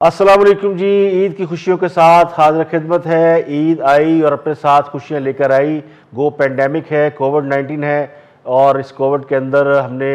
अस्सलाम वालेकुम जी। ईद की खुशियों के साथ हाजिर खिदमत है। ईद आई और अपने साथ खुशियां लेकर आई। गो पेंडेमिक है, कोविड-19 है और इस कोविड के अंदर हमने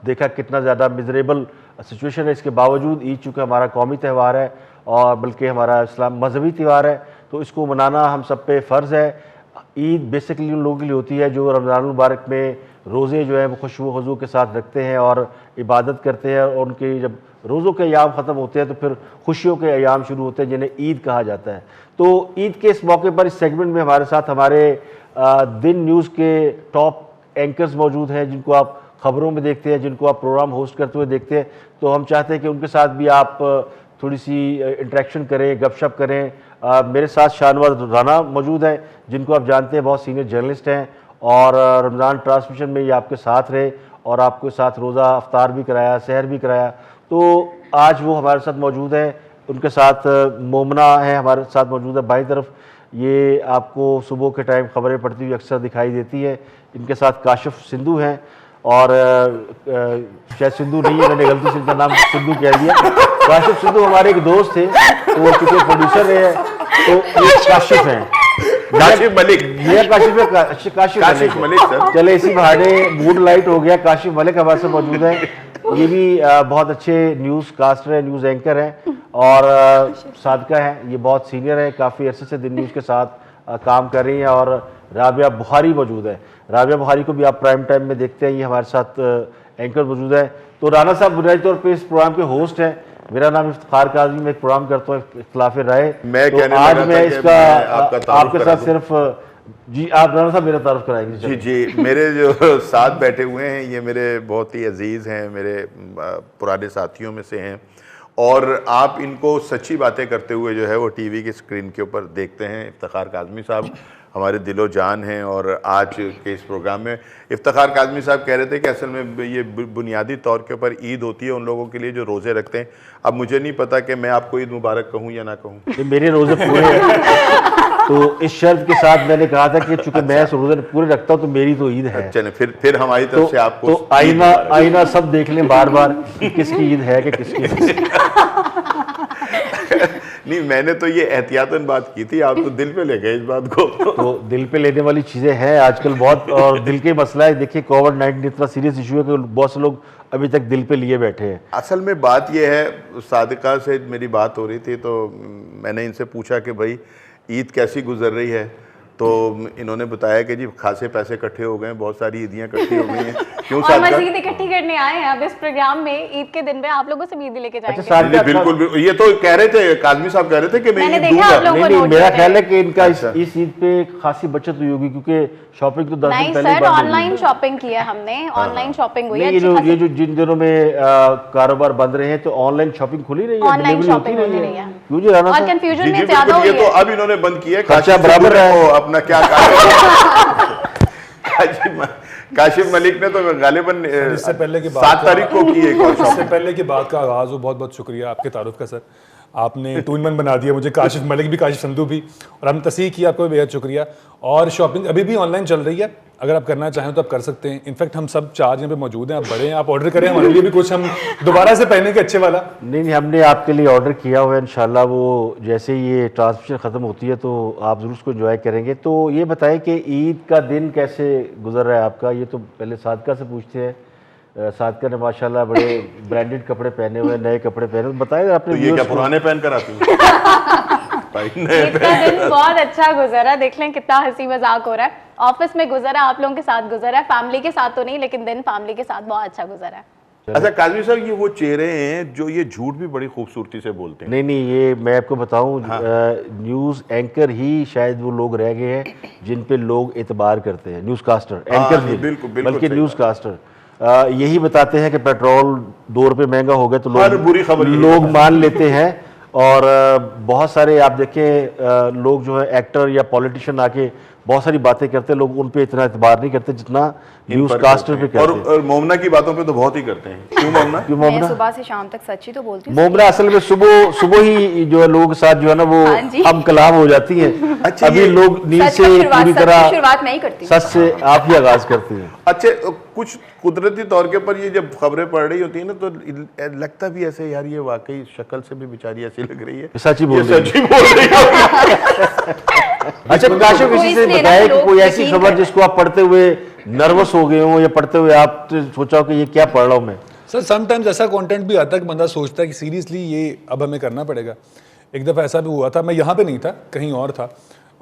देखा कितना ज़्यादा मिजरेबल सिचुएशन है। इसके बावजूद ईद चूँकि हमारा कौमी त्यौहार है और बल्कि हमारा इस्लाम मजहबी त्यौहार है, तो इसको मनाना हम सब पे फ़र्ज़ है। ईद बेसिकली उन लोगों के लिए होती है जो रमज़ान मुबारक में रोज़े जो है वो खुशबू हुजू के साथ रखते हैं और इबादत करते हैं, और उनके जब रोज़ों के अयाम ख़त्म होते हैं तो फिर खुशियों के अयाम शुरू होते हैं जिन्हें ईद कहा जाता है। तो ईद के इस मौके पर इस सेगमेंट में हमारे साथ हमारे दिन न्यूज़ के टॉप एंकर्स मौजूद हैं, जिनको आप खबरों में देखते हैं, जिनको आप प्रोग्राम होस्ट करते हुए देखते हैं। तो हम चाहते हैं कि उनके साथ भी आप थोड़ी सी इंटरेक्शन करें, गपशप करें। मेरे साथ शाहनवाज राना मौजूद हैं, जिनको आप जानते हैं बहुत सीनियर जर्नलिस्ट हैं और रमज़ान ट्रांसमिशन में ये आपके साथ रहे और आपके साथ रोज़ा अफ्तार भी कराया, सहर भी कराया। तो आज वो हमारे साथ मौजूद हैं। उनके साथ मोमना है, हमारे साथ मौजूद है बाईं तरफ। ये आपको सुबह के टाइम खबरें पढ़ती हुई अक्सर दिखाई देती है। इनके साथ काशिफ सिंधु हैं और शायद सिंधु नहीं है, मैंने गलती से इनका नाम सिंधु कह दिया। काशिफ सिंधु हमारे एक दोस्त थे, तो वो चूँकि प्रोड्यूसर है तो ये काशिफ हैं, काशिफ मलिक। ये काशिफ मलिक सर। चले इसी बहाने मूड लाइट हो गया। काशिफ मलिक हमारे साथ मौजूद है। ये भी बहुत अच्छे न्यूज़ कास्टर है, न्यूज़ एंकर हैं और सादका है, ये बहुत सीनियर है, काफ़ी अरसे से दिन न्यूज़ के साथ काम कर रही हैं। और राबिया बुखारी मौजूद है। राबिया बुखारी को भी आप प्राइम टाइम में देखते हैं, ये हमारे साथ एंकर मौजूद है। तो राना साहब बुनियादी तौर पर इस प्रोग्राम के होस्ट हैं। मेरा नाम इफ्तिखार काज़मी, मैं एक प्रोग्राम करता हूँ इख्तिलाफ राय। तो आज मैं इसका आपके साथ सिर्फ जी, आप राना साहब मेरा तारुफ कराएंगे। जी जी, मेरे जो साथ बैठे हुए हैं ये मेरे बहुत ही अजीज़ हैं, मेरे पुराने साथियों में से हैं और आप इनको सच्ची बातें करते हुए जो है वो टीवी की स्क्रीन के ऊपर देखते हैं। इफ्तिखार काज़मी साहब हमारे दिलो जान हैं और आज के इस प्रोग्राम में इफ्तिखार काज़मी साहब कह रहे थे कि असल में ये बुनियादी तौर के ऊपर ईद होती है उन लोगों के लिए जो रोज़े रखते हैं। अब मुझे नहीं पता कि मैं आपको ईद मुबारक कहूँ या ना कहूँ। मेरे रोज़े पूरे हैं तो इस शर्त के साथ मैंने कहा था कि चूंकि मैं रोज़े पूरे रखता हूँ तो मेरी तो ईद है। चलें फिर हमारी तरफ से आपको तो आईना सब देख लें बार बार कि किसकी ईद है कि किसकी नहीं, मैंने तो ये एहतियातन बात की थी, आप तो दिल पे ले गए इस बात को। तो दिल पे लेने वाली चीज़ें हैं आजकल बहुत, और दिल के मसला है। देखिए कोविड-19 इतना सीरियस इशू है कि बहुत से लोग अभी तक दिल पे लिए बैठे हैं। असल में बात ये है, सादिका से मेरी बात हो रही थी तो मैंने इनसे पूछा कि भाई ईद कैसी गुजर रही है, तो इन्होंने बताया कि जी खासे पैसे इकट्ठे हो गए, बहुत सारी ईदियाँ इकट्ठी हो गई हैं। क्यों और मजीद इकट्ठी करने आए हैं अब इस प्रोग्राम में। ईद के दिन पे आप लोगों से ईद लेके जाएंगे। अच्छा, बिल्कुल, ये तो कह रहे थे, काज़मी साहब कह रहे थे कि मैं ईद दूंगा। नहीं, मेरा ख्याल है कि इनका इस ईद पे खासी बचत हुई होगी क्योंकि शॉपिंग तो 10 दिन पहले सर ऑनलाइन शॉपिंग की है हमने, ऑनलाइन शॉपिंग हुई है। ये जो जिन दिनों में कारोबार बंद रहे हैं तो ऑनलाइन शॉपिंग खुली रही है, ऑनलाइन शॉपिंग होती रही है। मुझे राना और कंफ्यूजन में ज्यादा हो ये तो अब इन्होंने बंद किया है, खर्चा बराबर है अपना क्या काशिफ मलिक ने तो गालिबन इससे पहले की 7 तारीख को की है। इससे पहले की बात का आगाज हो। बहुत बहुत शुक्रिया आपके तारुफ का सर, आपने टू इन वन बना दिया मुझे, काशिफ मलिक भी काशिफ संधू भी, और हम तस्दीक किया, आपको बेहद शुक्रिया। और शॉपिंग अभी भी ऑनलाइन चल रही है, अगर आप करना चाहें तो आप कर सकते हैं। इनफैक्ट हम सब 4 यहाँ पे मौजूद हैं, आप बड़े हैं, आप ऑर्डर करें, हमारे लिए भी कुछ हम दोबारा से पहने के अच्छे वाला। नहीं, हमने आपके लिए ऑर्डर किया हुआ है, इंशाल्लाह वो जैसे ही ये ट्रांसमिशन ख़त्म होती है तो आप ज़रूर उसको एंजॉय करेंगे। तो ये बताएं कि ईद का दिन कैसे गुजर रहा है आपका। ये तो पहले सादका से पूछते हैं। सादका ने माशाल्लाह बड़े ब्रांडेड कपड़े पहने हुए, नए कपड़े पहने हुए, बताएं आपने। तो ये क्या पुराने पहन कर आती हैं? दिन बहुत अच्छा गुजरा, देख लें कितना हंसी मजाक हो रहा है। ऑफिस में गुजरा, आप लोगों के साथ गुजरा है, फैमिली के साथ तो नहीं, लेकिन दिन फैमिली के साथ बहुत अच्छा गुजरा है। अच्छा काज़मी साहब, ये वो चेहरे हैं जो ये झूठ भी बड़ी खूबसूरती से बोलते हैं। नहीं, ये मैं आपको बताऊं, न्यूज़ एंकर ही शायद वो लोग रह गए हैं जिन पे लोग एतबार करते हैं। न्यूज़ कास्टर, एंकर नहीं, बल्कि न्यूज़ कास्टर यही बताते हैं कि पेट्रोल 2 रुपये महंगा हो गया तो लोग मान लेते हैं। और बहुत सारे आप देखें लोग जो है एक्टर या पॉलिटिशियन आके बहुत सारी बातें करते हैं, लोग उन पे इतना एतबार नहीं करते जितना न्यूज कास्टर पे करते हैं। और मोमना की बातों पे तो बहुत ही करते हैं। क्यों मोमना? क्यों मैं मोमना? सुबह से शाम तक सच ही तो बोलती हूँ। मोमना असल में सुबह सुबह ही जो है लोगों के साथ जो है ना वो हाँ जी। हम कलाम हो जाती है। अच्छा, अभी ये लोग नींद सच से का पूरी शुरुआत तरह शुरुआत मैं ही करती हूँ। सच से आप ही आगाज करती हैं। अच्छा, कुछ कुदरती तौर के ऊपर ये जब खबरें पढ़ रही होती है ना तो लगता भी ऐसे यार ये वाकई शक्ल से भी बेचारी ऐसी लग रही है, सच ही बोल ये रही है। सच ही बोल रही है। अच्छा काशिफ, तो किसी से इसलिए ना बताया कि लोग कोई ऐसी यकीन खबर करते हैं। जिसको आप पढ़ते हुए नर्वस हो गए हो या पढ़ते हुए आप सोचा हो कि ये क्या पढ़ रहा हूँ मैं? सर समटाइम्स ऐसा कंटेंट भी आता है कि बंदा सोचता है कि सीरियसली ये अब हमें करना पड़ेगा। एक दफ़ा ऐसा भी हुआ था, मैं यहाँ पे नहीं था, कहीं और था,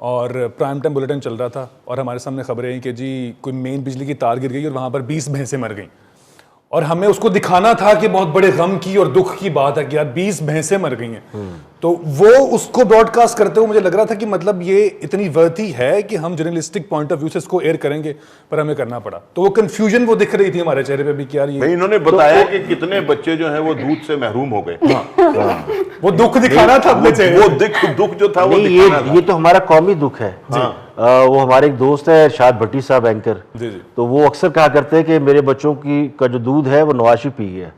और प्राइम टाइम बुलेटिन चल रहा था और हमारे सामने खबरें हैं कि जी कोई मेन बिजली की तार गिर गई और वहाँ पर 20 भैंसें मर गईं, और हमें उसको दिखाना था कि बहुत बड़े गम की और दुख की बात है कि यार 20 भैंसें मर गई हैं। तो वो उसको ब्रॉडकास्ट करते हुए मुझे लग रहा था कि मतलब ये इतनी वर्दी है कि हम जर्नलिस्टिक पॉइंट ऑफ व्यू से इसको एयर करेंगे, पर हमें करना पड़ा। तो वो कंफ्यूजन वो दिख रही थी हमारे चेहरे पे भी कि यार भाई ये इन्होंने बताया कि कितने बच्चे जो हैं वो दूध से महरूम हो गए। वो दुख दिखाना था अपने चेहरे वो दुख जो था वो नहीं, दिखाना था। ये तो हमारा कौमी दुख है। वो हमारे एक दोस्त है इरशाद भट्टी साहब, एंकर, जी जी। तो वो अक्सर कहा करते हैं कि मेरे बच्चों की का जो दूध है वो नवाशी पी है।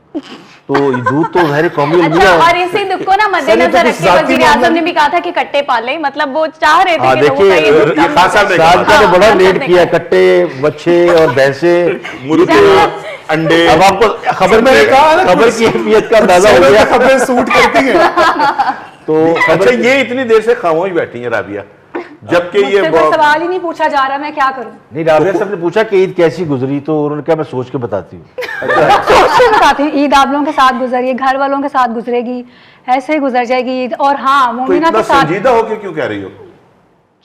तो ये दूध तो हमारी कौमी अच्छा, अलमिया और इसी दुख को ना मद्देनजर रख के वजीर आजम ने भी कहा था कि कट्टे पाले, मतलब वो चाह रहे थे हाँ कि लोगों का ये दुख ये कम खास हो साहब ने जाए। साल का ने हाँ, बड़ा हाँ, लेट हाँ, किया, कट्टे, बच्चे और भैंसे, मुर्गे, अंडे। अब आपको खबर मैंने कहा ना, खबर की अहमियत का अंदाजा हो गया। खबरें सूट करती हैं। तो अच्छा, ये इतनी देर से खामोश बैठी है राबिया, जबकि ये मुझसे कोई सवाल ही नहीं पूछा जा रहा, मैं क्या करूं? नहीं, राबिया साहब ने पूछा कि ईद कैसी गुजरी, तो उन्होंने कहा मैं सोच के बताती हूँ। सोच के बताती हूँ, ईद आप लोगों के साथ गुजरी, घर वालों के साथ गुजरेगी, ऐसे ही गुजर जाएगी ईद। और हाँ, तो मोमिना इतना के साथ संजीदा होके क्यों कह रही हो?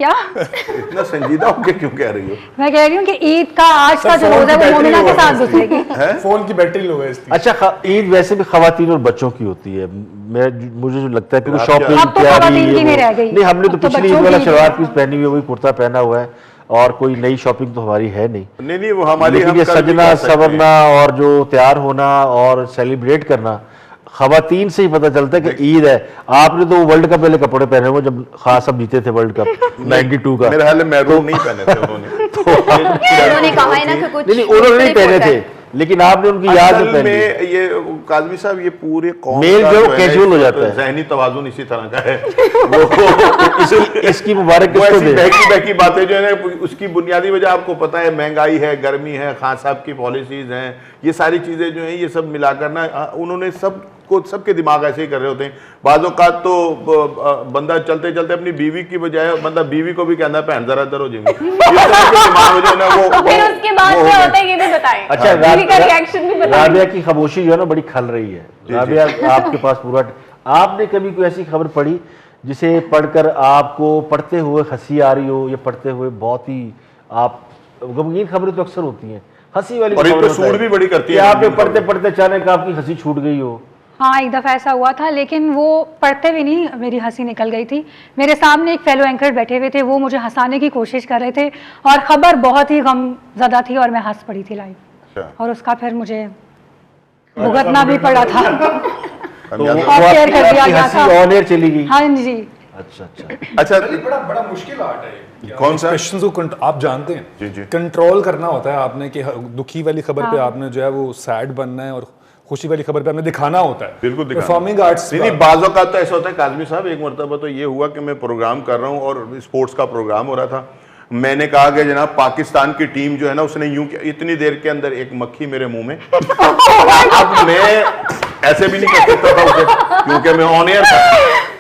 क्या इतना संजीदा होके क्यों कह रही हो? मैं कह रही हूँ कि ईद का आज का जो फोन रोजा की है वो बैटरी मोमिना लो के है साथ इसकी। गुजरेगी। फोन की बैटरी लो है इसकी। अच्छा, ईद वैसे भी खवातीन और बच्चों की होती है। मुझे जो लगता है कि वो आप शॉपिंग अब तो खवातीन की नहीं रह गई। नहीं, हमने तो अब तो पिछली ईद बच्चों वाला की शलवार है। पीस पहनी हुई है, वही कुर्ता पहना हुआ है, और कोई नई शॉपिंग तो हमारी है नहीं। नहीं वो हमारी, लेकिन हम ये कल भी सजना कर सकते हैं। सवरना और जो तैयार होना और सेलिब्रेट करना खवातीन से ही पता चलता है कि ईद है। आपने तो वर्ल्ड कप वाले कपड़े पहने हुए जब खास सब जीते थे वर्ल्ड कप 92 का। मेरे ख्याल में मैरून नहीं पहने थे उन्होंने। उन्होंने कहा है ना कि कुछ नहीं, उन्होंने नहीं मुख्तलिफ पहने होता थे, है। लेकिन आपने उनकी याद असल में पहनी। में ये काजमी साहब, ये पूरे कौम मेल का जो है ना, कैजुअल हो जाता है। ज़हनी तवाज़ुन इसी तरह का है। इसकी मुबारक वो किसको ऐसी दे? बहकी बहकी बातें जो है ना, उसकी बुनियादी वजह आपको पता है, महंगाई है, गर्मी है, खान साहब की पॉलिसीज हैं, ये सारी चीजें जो हैं ये सब मिलाकर ना उन्होंने सबके दिमाग ऐसे ही कर रहे होते हैं। बाज़ औक़ात तो बंदा चलते चलते अपनी बीवी की बजाय बंदा बीवी को भी कहता है भैन जरा इधर हो जाएंगे। इस तरह के दिमाग में जो है ना वो फिर उसके बाद क्या होता है ये भी बताएं। अच्छा, बीवी का रिएक्शन भी बताएं। राबिया की खामोशी जो है ना बड़ी खल रही है। राबिया, आपके पास पूरा, आपने कभी कोई ऐसी खबर पढ़ी जिसे पढ़कर आपको पढ़ते हुए हंसी आ रही हो, या पढ़ते हुए बहुत ही आप गमगीन खबरें तो अक्सर होती हैं, हंसी वाली और एक खबर तो होता है सूट भी बड़ी करती कि है आपने गमगीन पढ़ते खबरें। पढ़ते अचानक आपकी हंसी छूट गई हो। हाँ, एक दफ़ा ऐसा हुआ था, लेकिन वो पढ़ते भी नहीं मेरी हंसी निकल गई थी। मेरे सामने एक फेलो एंकर बैठे हुए थे, वो मुझे हंसाने की कोशिश कर रहे थे और खबर बहुत ही गमज़दा थी और मैं हंस पड़ी थी लाइव, अच्छा। और उसका फिर मुझे भुगतना भी पड़ा था। तो खमियाजा। वो और शेयर कर आपकी दिया गया हंसी था। ऑन एयर चली गई। हाँ जी। अच्छा अच्छा। अच्छा, बड़ा मुश्किल आर्ट है। कौन सा? एक्सप्रेशंस को आप जानते हैं, जी, जी। कंट्रोल करना होता है आपने कि दुखी वाली खबर पे आपने जो है वो सैड बनना है और खुशी वाली खबर पे आपने दिखाना होता है। बिल्कुल दिखाना। परफॉर्मिंग आर्ट्स नहीं, बाज़ औक़ात तो ऐसा होता है काज़मी साहब, एक मरतबा तो ये हुआ कि मैं प्रोग्राम कर रहा हूँ और स्पोर्ट्स का प्रोग्राम हो रहा था। मैंने कहा कि जनाब पाकिस्तान की टीम जो है ना उसने यूं किया, इतनी देर के अंदर एक मक्खी मेरे मुंह में। अब मैं ऐसे भी नहीं कर सकता था उसे, क्योंकि मैं ऑन एयर था।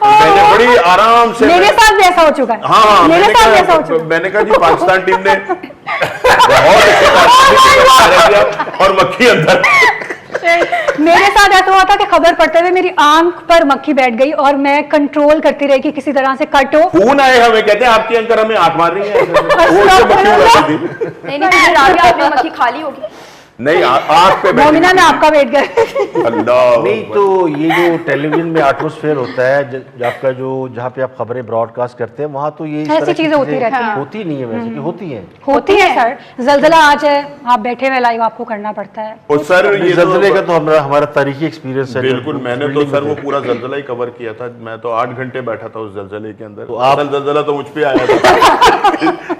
मैंने बड़ी आराम से मेरे साथ भी ऐसा हो चुका है। हाँ, मेरे साथ भी ऐसा हो चुका है। मैंने कहा जी पाकिस्तान टीम ने बहुत अच्छे कार्य किया और मक्खी अंदर। मेरे साथ ऐसा हुआ था कि खबर पढ़ते हुए मेरी आंख पर मक्खी बैठ गई और मैं कंट्रोल करती रही कि किसी तरह से कट हो। खून आए, हमें कहते हैं आपकी अंकर हमें आंख मार रही है, वो से मक्खी उड़ाती थी। नहीं नहीं, फिर राबिया आपने मक्खी खा ली होगी। नहीं आंख पे मोमिना में आपका वेट कर रही थी। अल्लाह नहीं तो ये जो टेलीविजन में एटमॉस्फेयर होता है आपका जो जहाँ पे आप खबरें ब्रॉडकास्ट करते हैं वहाँ तो ये इस ऐसी तरह की चीजें होती रहती हैं। होती नहीं है वैसे कि होती हैं। होती है सर, जलजला आज है, आप बैठे हुए लाइव आपको करना पड़ता है। और सर ये जलजले का तो हमारा तारीखी एक्सपीरियंस है। बिल्कुल, मैंने तो सर वो पूरा जलजला ही कवर किया था। मैं तो 8 घंटे बैठा था उस जलजले के अंदर। तो आप जलजला तो मुझ पे आया था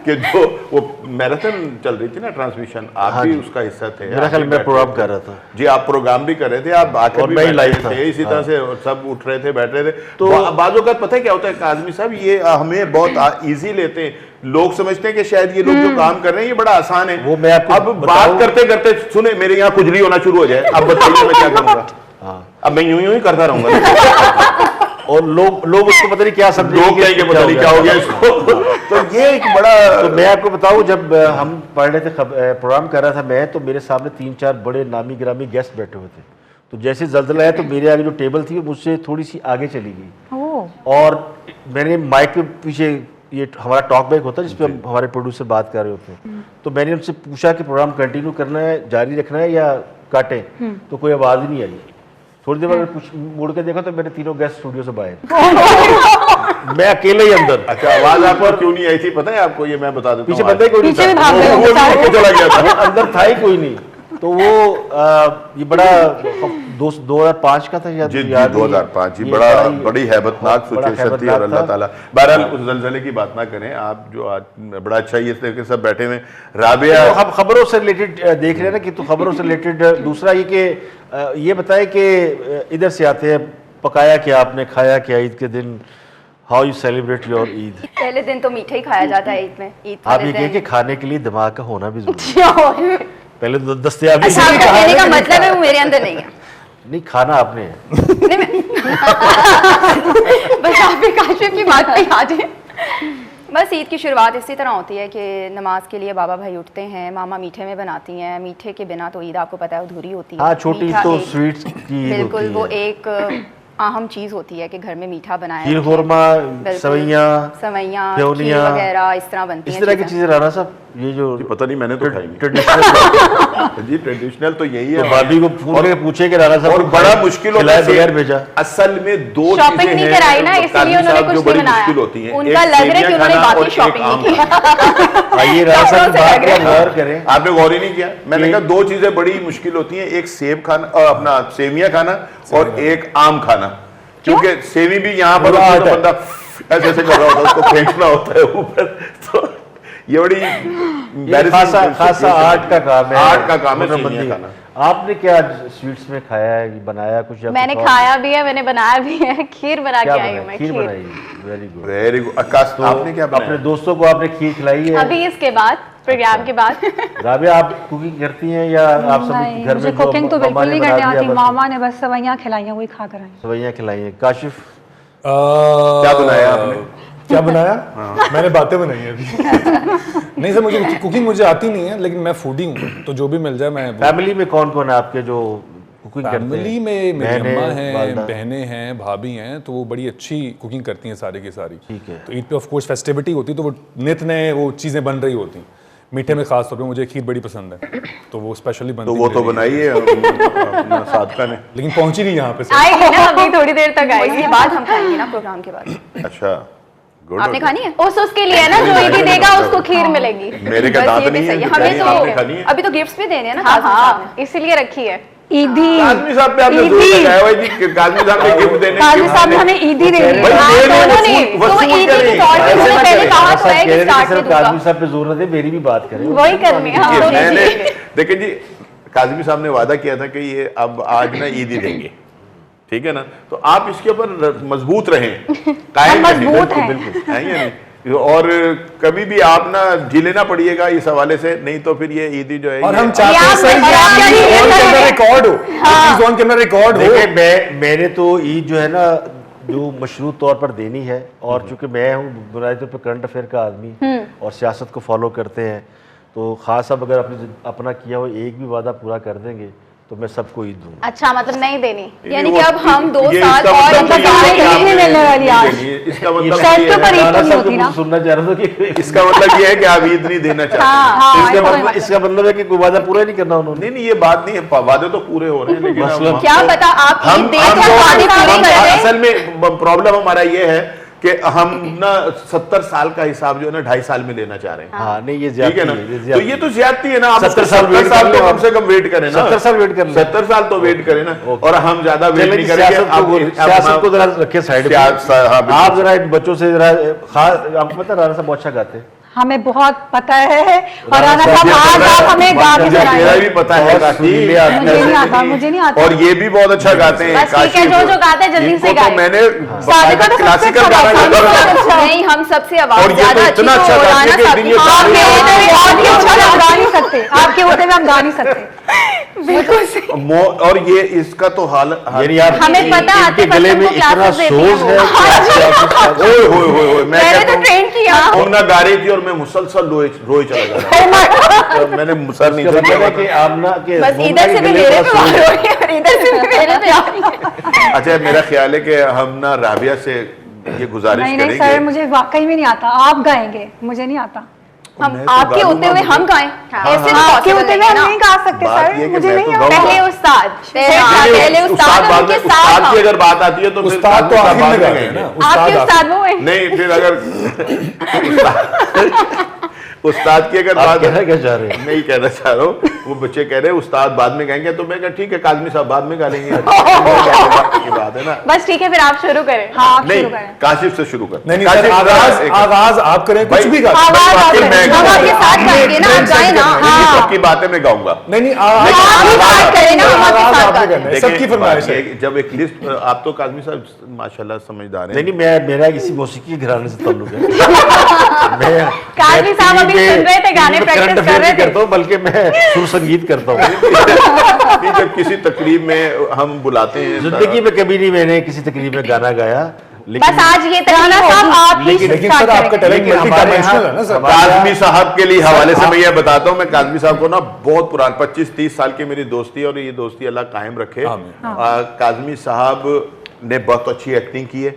कि जो वो मैराथन चल रही थी ना ट्रांसमिशन, आप भी उसका हिस्सा थे। मेरा ख्याल मैं प्रोग्राम कर रहा था जी, आप प्रोग्राम भी कर रहे थे, आप आकर और भी मैं ही बैठ लाइव रहे था। थे इसी तरह से, और सब उठ रहे थे बैठ रहे थे। तो बाजों का पता है क्या होता है काजमी साहब, ये हमें बहुत इजी लेते हैं। लोग समझते हैं कि शायद ये लोग जो काम कर रहे हैं ये बड़ा आसान है। वो मैं आपको अब बात करते करते सुने मेरे यहाँ खुजली होना शुरू हो जाए, अब बताइए मैं क्या करूंगा। अब मैं यूं ही करता रहूंगा और लोग उसको पता नहीं क्या समझे, लोग कहेंगे पता नहीं क्या हो गया इसको। तो ये एक बड़ा, तो मैं आपको बताऊं जब हम पढ़ रहे थे प्रोग्राम कर रहा था मैं, तो मेरे सामने 3-4 बड़े नामी गिरामी गेस्ट बैठे हुए थे। तो जैसे जल्जला आया तो मेरे आगे जो टेबल थी वो मुझसे थोड़ी सी आगे चली गई और मैंने माइक पे पीछे, ये हमारा टॉक बैक होता है जिसपे हम हमारे प्रोड्यूसर बात कर रहे होते हैं, तो मैंने उनसे पूछा कि प्रोग्राम कंटिन्यू करना है, जारी रखना है या काटें, तो कोई आवाज़ ही नहीं आई। थोड़ी देर बाद मुड़ के देखा तो मेरे तीनों गेस्ट स्टूडियो से बाहर, मैं अकेले ही अंदर। अच्छा, आवाज आपको क्यों नहीं आई थी पता है आपको? ये मैं बता देता हूँ। पीछे बंदे कोई नहीं पीछे भी था, भाग गए वो होंगे सारे। चला गया था। वो अंदर था ही कोई नहीं। तो वो ये बड़ा 2005 का था या जी, याद नहीं। 2005 जी, ये बड़ी हैबतनाक बड़ा सिचुएशन थी। और हैबतनाक अल्लाह था। ताला बहरहाल उस जलजले की बात ना करें। आप जो आज बड़ा अच्छा ये तरीके सब बैठे हुए राबिया, तो हम खबरों से रिलेटेड देख रहे हैं ना कि, तो खबरों से रिलेटेड दूसरा ये कि ये बताएं कि इधर से आते हैं, पकाया क्या आपने, खाया क्या ईद के दिन, how you celebrate your Eid? पहले दिन तो मीठा ही खाया जाता है ईद में। ईद आप वाले ये कहें दिन कि खाने के लिए दिमाग का होना भी जरूरी है। पहले तो दस्तयाबी अच्छा, आपका कहने का मतलब है वो मेरे अंदर नहीं है। नहीं, खाना आपने है। नहीं, बस आप भी काशिफ की बात पे आ जाए। बस ईद की शुरुआत इसी तरह होती है कि नमाज के लिए बाबा भाई उठते हैं, मामा मीठे में बनाती हैं। मीठे के बिना तो ईद आपको पता है अधूरी होती है। हाँ, छोटी मीठा तो एक- स्वीट्स की ईद बिल्कुल, होती वो है। एक अहम चीज होती है कि घर में मीठा बनाया खीर जाए। खुरमा, बिल्कुल। सवैयाँ, सवैयाँ, सेवनियाँ, खीर वगैरह इस तरह बनती इस हैं तरह की चीज़ें। चीजें राना साहब, ये जो पता नहीं मैंने तो खाई नहीं। ट्रेडिशनल जी, ट्रेडिशनल तो यही तो है। भाभी को फोन करके पूछे कि राना साहब और को बड़ा मुश्किल होता खिलाए है बगैर भेजा। असल में दो Shopping चीजें नहीं हैं कराई ना, काजमी इसलिए उन्होंने साहब, कुछ जो नहीं बड़ी बनाया। मुश्किल होती हैं। उनका एक लग रहा है सेवियां कि उन्होंने खाना बाकी और एक shopping आम नहीं खाना। आइए राना साहब की बात पर गौर करें। आपने गौर ही नहीं किया। मैंने कहा दो चीजें बड़ी मुश्किल होती हैं, एक सेब खाना और अपना सेवियां खाना और एक आम खाना। क्योंकि सेवी भी यहाँ पर होती है तो बंदा ऐसे ऐसे कर रहा होता है, उसको फेंकना होता है ऊपर। तो ये बड़ी ये खासा आर्ट का काम है। आर्ट का काम है मतलब सेवियां बंदी। खाना। आपने क्या स्वीट्स में खाया है, बनाया कुछ या मैंने कुछ और? खाया भी है, मैंने बनाया भी है। खीर बना क्या के आई हूँ बनाया? मैं। खीर खीर बनाई, very good. Very good. Akash, आपने क्या अपने बनाया? दोस्तों को आपने खीर खिलाई है? अभी इसके बाद, प्रोग्राम के बाद। राबिया, आप कुकिंग करती हैं या आप सब नहीं, घर में मुझे जो कुकिंग तो मामा बिल्कुल ने नहीं बना करने दिया आती। बस मामा ने बस सवैयाँ खिलाई हैं, वही खा कर आई। सवैयाँ खिलाई हैं। काशिफ, क्या बनाया आपने? क्या बनाया? मैंने बातें बनाई हैं अभी। नहीं सर, मुझे कुकिंग मुझे आती नहीं है, लेकिन मैं फूडी हूँ, तो जो भी मिल जाए मैं। फैमिली में कौन कौन है आपके जो कुकिंग करते हैं? फैमिली में मेरी बहनें, अम्मा हैं, वालदा? बहनें हैं, भाभी हैं, तो वो बड़ी अच्छी कुकिंग करती हैं सारी की सारी। ठीक है। तो ईद पे ऑफ कोर्स फेस्टिविटी होती है, तो वो नित नए वो चीज़ें बन रही होती हैं। मीठे में खास तौर पे मुझे खीर बड़ी पसंद है, तो वो स्पेशली बनती तो वो तो मेरे लिए। बनाइए अपना सादका ने। लेकिन पहुंची नहीं यहाँ पे सर। आएगी ना, अभी थोड़ी देर तक आएगी। इसके बाद हम खाएंगे ना प्रोग्राम के बाद। अच्छा, गुड। आपने खानी है? उसके लिए है ना, जो ईदी देगा उसको खीर मिलेगी। मेरे का बस दांत ये भी नहीं है, सही है। बिरयानी हमें आपने खानी तो है? अभी तो गिफ्ट्स भी देने हैं ना हाँ काजमी साहब ने। हाँ, इसीलिए रखी है। ईदी, काजमी साहब पे आपने जोर लगाया हुआ है जी कि काजमी साहब ने गिफ्ट देने काजी साहब ने हमें ईदी दे दी। भाई हाँ, दे रहे दोनों ने। वसूल- तो वसूल ईदी करें। के तौर पे ऐसे उन्होंने ना पहले करें। कहा राना तो है साहब कि कह रहे थे स्टार्ट कि में सिर्फ दूंगा। काजमी साहब पे जोर न दे, मेरी भी बात करें। वही करनी है, हाँ, दोनों मैंने चीजें। देखिए जी, काजमी साहब ने वादा किया था कि ये अब आज ना ईद ही देंगे, ठीक है ना? तो आप इसके ऊपर मजबूत रहें, कायम रहें। मजबूत हैं। बिल्कुल है या नहीं? और कभी भी आप ना ढीले ना पड़िएगा इस हवाले से, नहीं तो फिर ये ईदी जो है और ये- हम चाहते हैं आप- सर और आप ये क्या ऑन नहीं कैमरा करेंगे? रिकॉर्ड हो, ऑन कैमरा रिकॉर्ड हो। देखिए, मैंने तो ईद जो है ना जो मशरूत तौर पर देनी है, और चूंकि मैं हूँ बुनियादी तौर पर करंट अफेयर का आदमी और सियासत को फॉलो करते हैं, तो खास अब अगर अपना किया हुआ एक भी वादा पूरा कर देंगे तो मैं सबको ईद दूंगा। अच्छा, मतलब नहीं देनी। यानी वो- कि अब हम 2 ये साल इसका और मतलब इंतजार ये है कि करेंगे। आपने मिलने वाली आज मुझे नहीं, इसका मतलब शर्त ये तो पर है, ईद राणा नहीं साहब होती को ना। सुनना चाह रहा था कि इसका मतलब ये है कि आप ईद नहीं देना चाहते। हाँ, इसका मतलब है कि कोई वादा पूरा नहीं करना उन्होंने। नहीं नहीं, ये बात नहीं है, वादे तो पूरे हो रहे हैं, लेकिन मतलब क्या पता आप ईद हम दे तो वादे पूरे कर रहे हैं। असल में प्रॉब्लम हमारा ये है कि हम ना 70 साल का हिसाब जो है ना 2.5 साल में लेना चाह रहे हैं। हाँ नहीं, ये ठीक है ज्यादती ना, है, तो ये तो ज्यादती है ना। आप 70 साल वेट 70 साल कर तो लो, कम से कम वेट करें ना, 70 साल वेट कर लो। 70 साल तो वेट करें ना, और हम ज्यादा वेट चलिए नहीं करेंगे। सियासत को जरा रखे साइड पे। हाँ, बिल्कुल। आप जरा इन बच्चों से जरा खास, आपको पता है राणा साहब बहुत अच्छा गाते हैं। हमें बहुत पता है और राणा राणा साहब साहब आज आप हमें गा के तेरा सुनाएंगे। भी पता है बहुत काशी। सुरीले आदमी मुझे नहीं हैं। आता, मुझे नहीं आता। और ये भी बहुत अच्छा गाते हैं। बस ठीक है, काशी जो गाते हैं जल्दी इनको से तो गाएं। मैंने सादिका तो सबसे क्लासिकल अच्छा गाना गाती है। गाता हूं। नहीं, हम सबसे और आवाज ये ज्यादा तो अच्छी इतना तो अच्छा गाती राणा है कि साहब दिन की। ये आपके गाने- होते हुए आपके होते में हम गा नहीं सकते, आपके होते में हम गा नहीं सकते। बिल्कुल सही। और ये इसका तो हाल यानी आप हमें पता है, इनके आतिफ गले असलम में को इतना classes देती सोज हैं है वो। कि ओए होए होए होए, मैं मैंने कहता तो हूं, ट्रेन किया। आमना गा रही थी और मैं मुसलसल रोए चला जा रहा था। मैंने सर इसका मतलब है कि नीचे। आमना के बस मुमना इधर के से भी गले मेरे में पे सोज वार है। हो रही है और इधर से भी मेरे पे आ रही है। अच्छा, मेरा ख्याल है कि हम ना राबिया से ये गुजारिश नहीं नहीं करेंगे। सर, मुझे वाकई में नहीं आता, आप गाएंगे, मुझे नहीं आता। हम मैं तो आपके गा होते हुए लूंगा, हम गाएं, ऐसे तो आपके possible होते नहीं में है हम ना। नहीं गा सकते बात सर, ये कि मुझे मैं नहीं तो आता। गाऊंगा। पहले उस्ताद, पहले उस्ताद और उनके साथ उस्ताद की हम। अगर बात आती है तो फिर उस्ताद तो काजमी आखिर साहब में बाद गाते हैं गाएंगे। ना, आपके उस्ताद उस्ताद वो हैं। नहीं, फिर अगर उस्ताद की अगर आप बात कहना क्या चाह रहे हैं? मैं ही कहना चाह रहा हूँ, वो बच्चे कह रहे हैं उस्ताद बाद में गाएंगे, तो मैं कहा ठीक है, काजमी साहब बाद में गा लेंगे। ये बात है ना। बस ठीक है, फिर आप शुरू करें। हाँ आप नहीं, शुरू करें। काशिफ से शुरू कर। नहीं नहीं काशिफ, सर, एक- आगाज आप करें, कुछ भाई, भी गा आवाज वाकई आप मैं करें। हम आपके साथ आपने गाएंगे ना, आप गाएं ना। नहीं, हाँ, सबकी बातें मैं गाऊंगा। नहीं नहीं आप ही बात करें ना, हम आपके आगाज साथ आपने गाएं। करना है, सबकी देखिए, फरमाइश है। ये जब एक लिस्ट, आप तो काजमी साहब माशाल्लाह समझदार हैं। नहीं नहीं, मैं मेरा किसी मौसीकी के घराने से ताल्लुक है। काजमी साहब अभी सुन रहे थे, गाने practice कर रहे थे। करता हूँ, बल्कि मैं सुर संगीत करता हूँ। नहीं, जब किसी तकरीब में हम बुलाते हैं जिंदगी में कभी नहीं मैंने किसी तकरीब में गाना गाया, लेकिन बस आज ये राणा तकलीफ साहब होगी। आप ही लेकिन start सर आपका करेंगे। टैलेंट लेकिन मल्टी हमारे डायमेंशनल है ना सर। हमारे काजमी साहब के लिए हवाले से मैं ये बताता हूँ, मैं काजमी साहब को ना बहुत पुरान 25-30 साल की मेरी दोस्ती है, और ये दोस्ती अल्लाह कायम रखे। आमीन। काजमी साहब ने बहुत अच्छी एक्टिंग की है।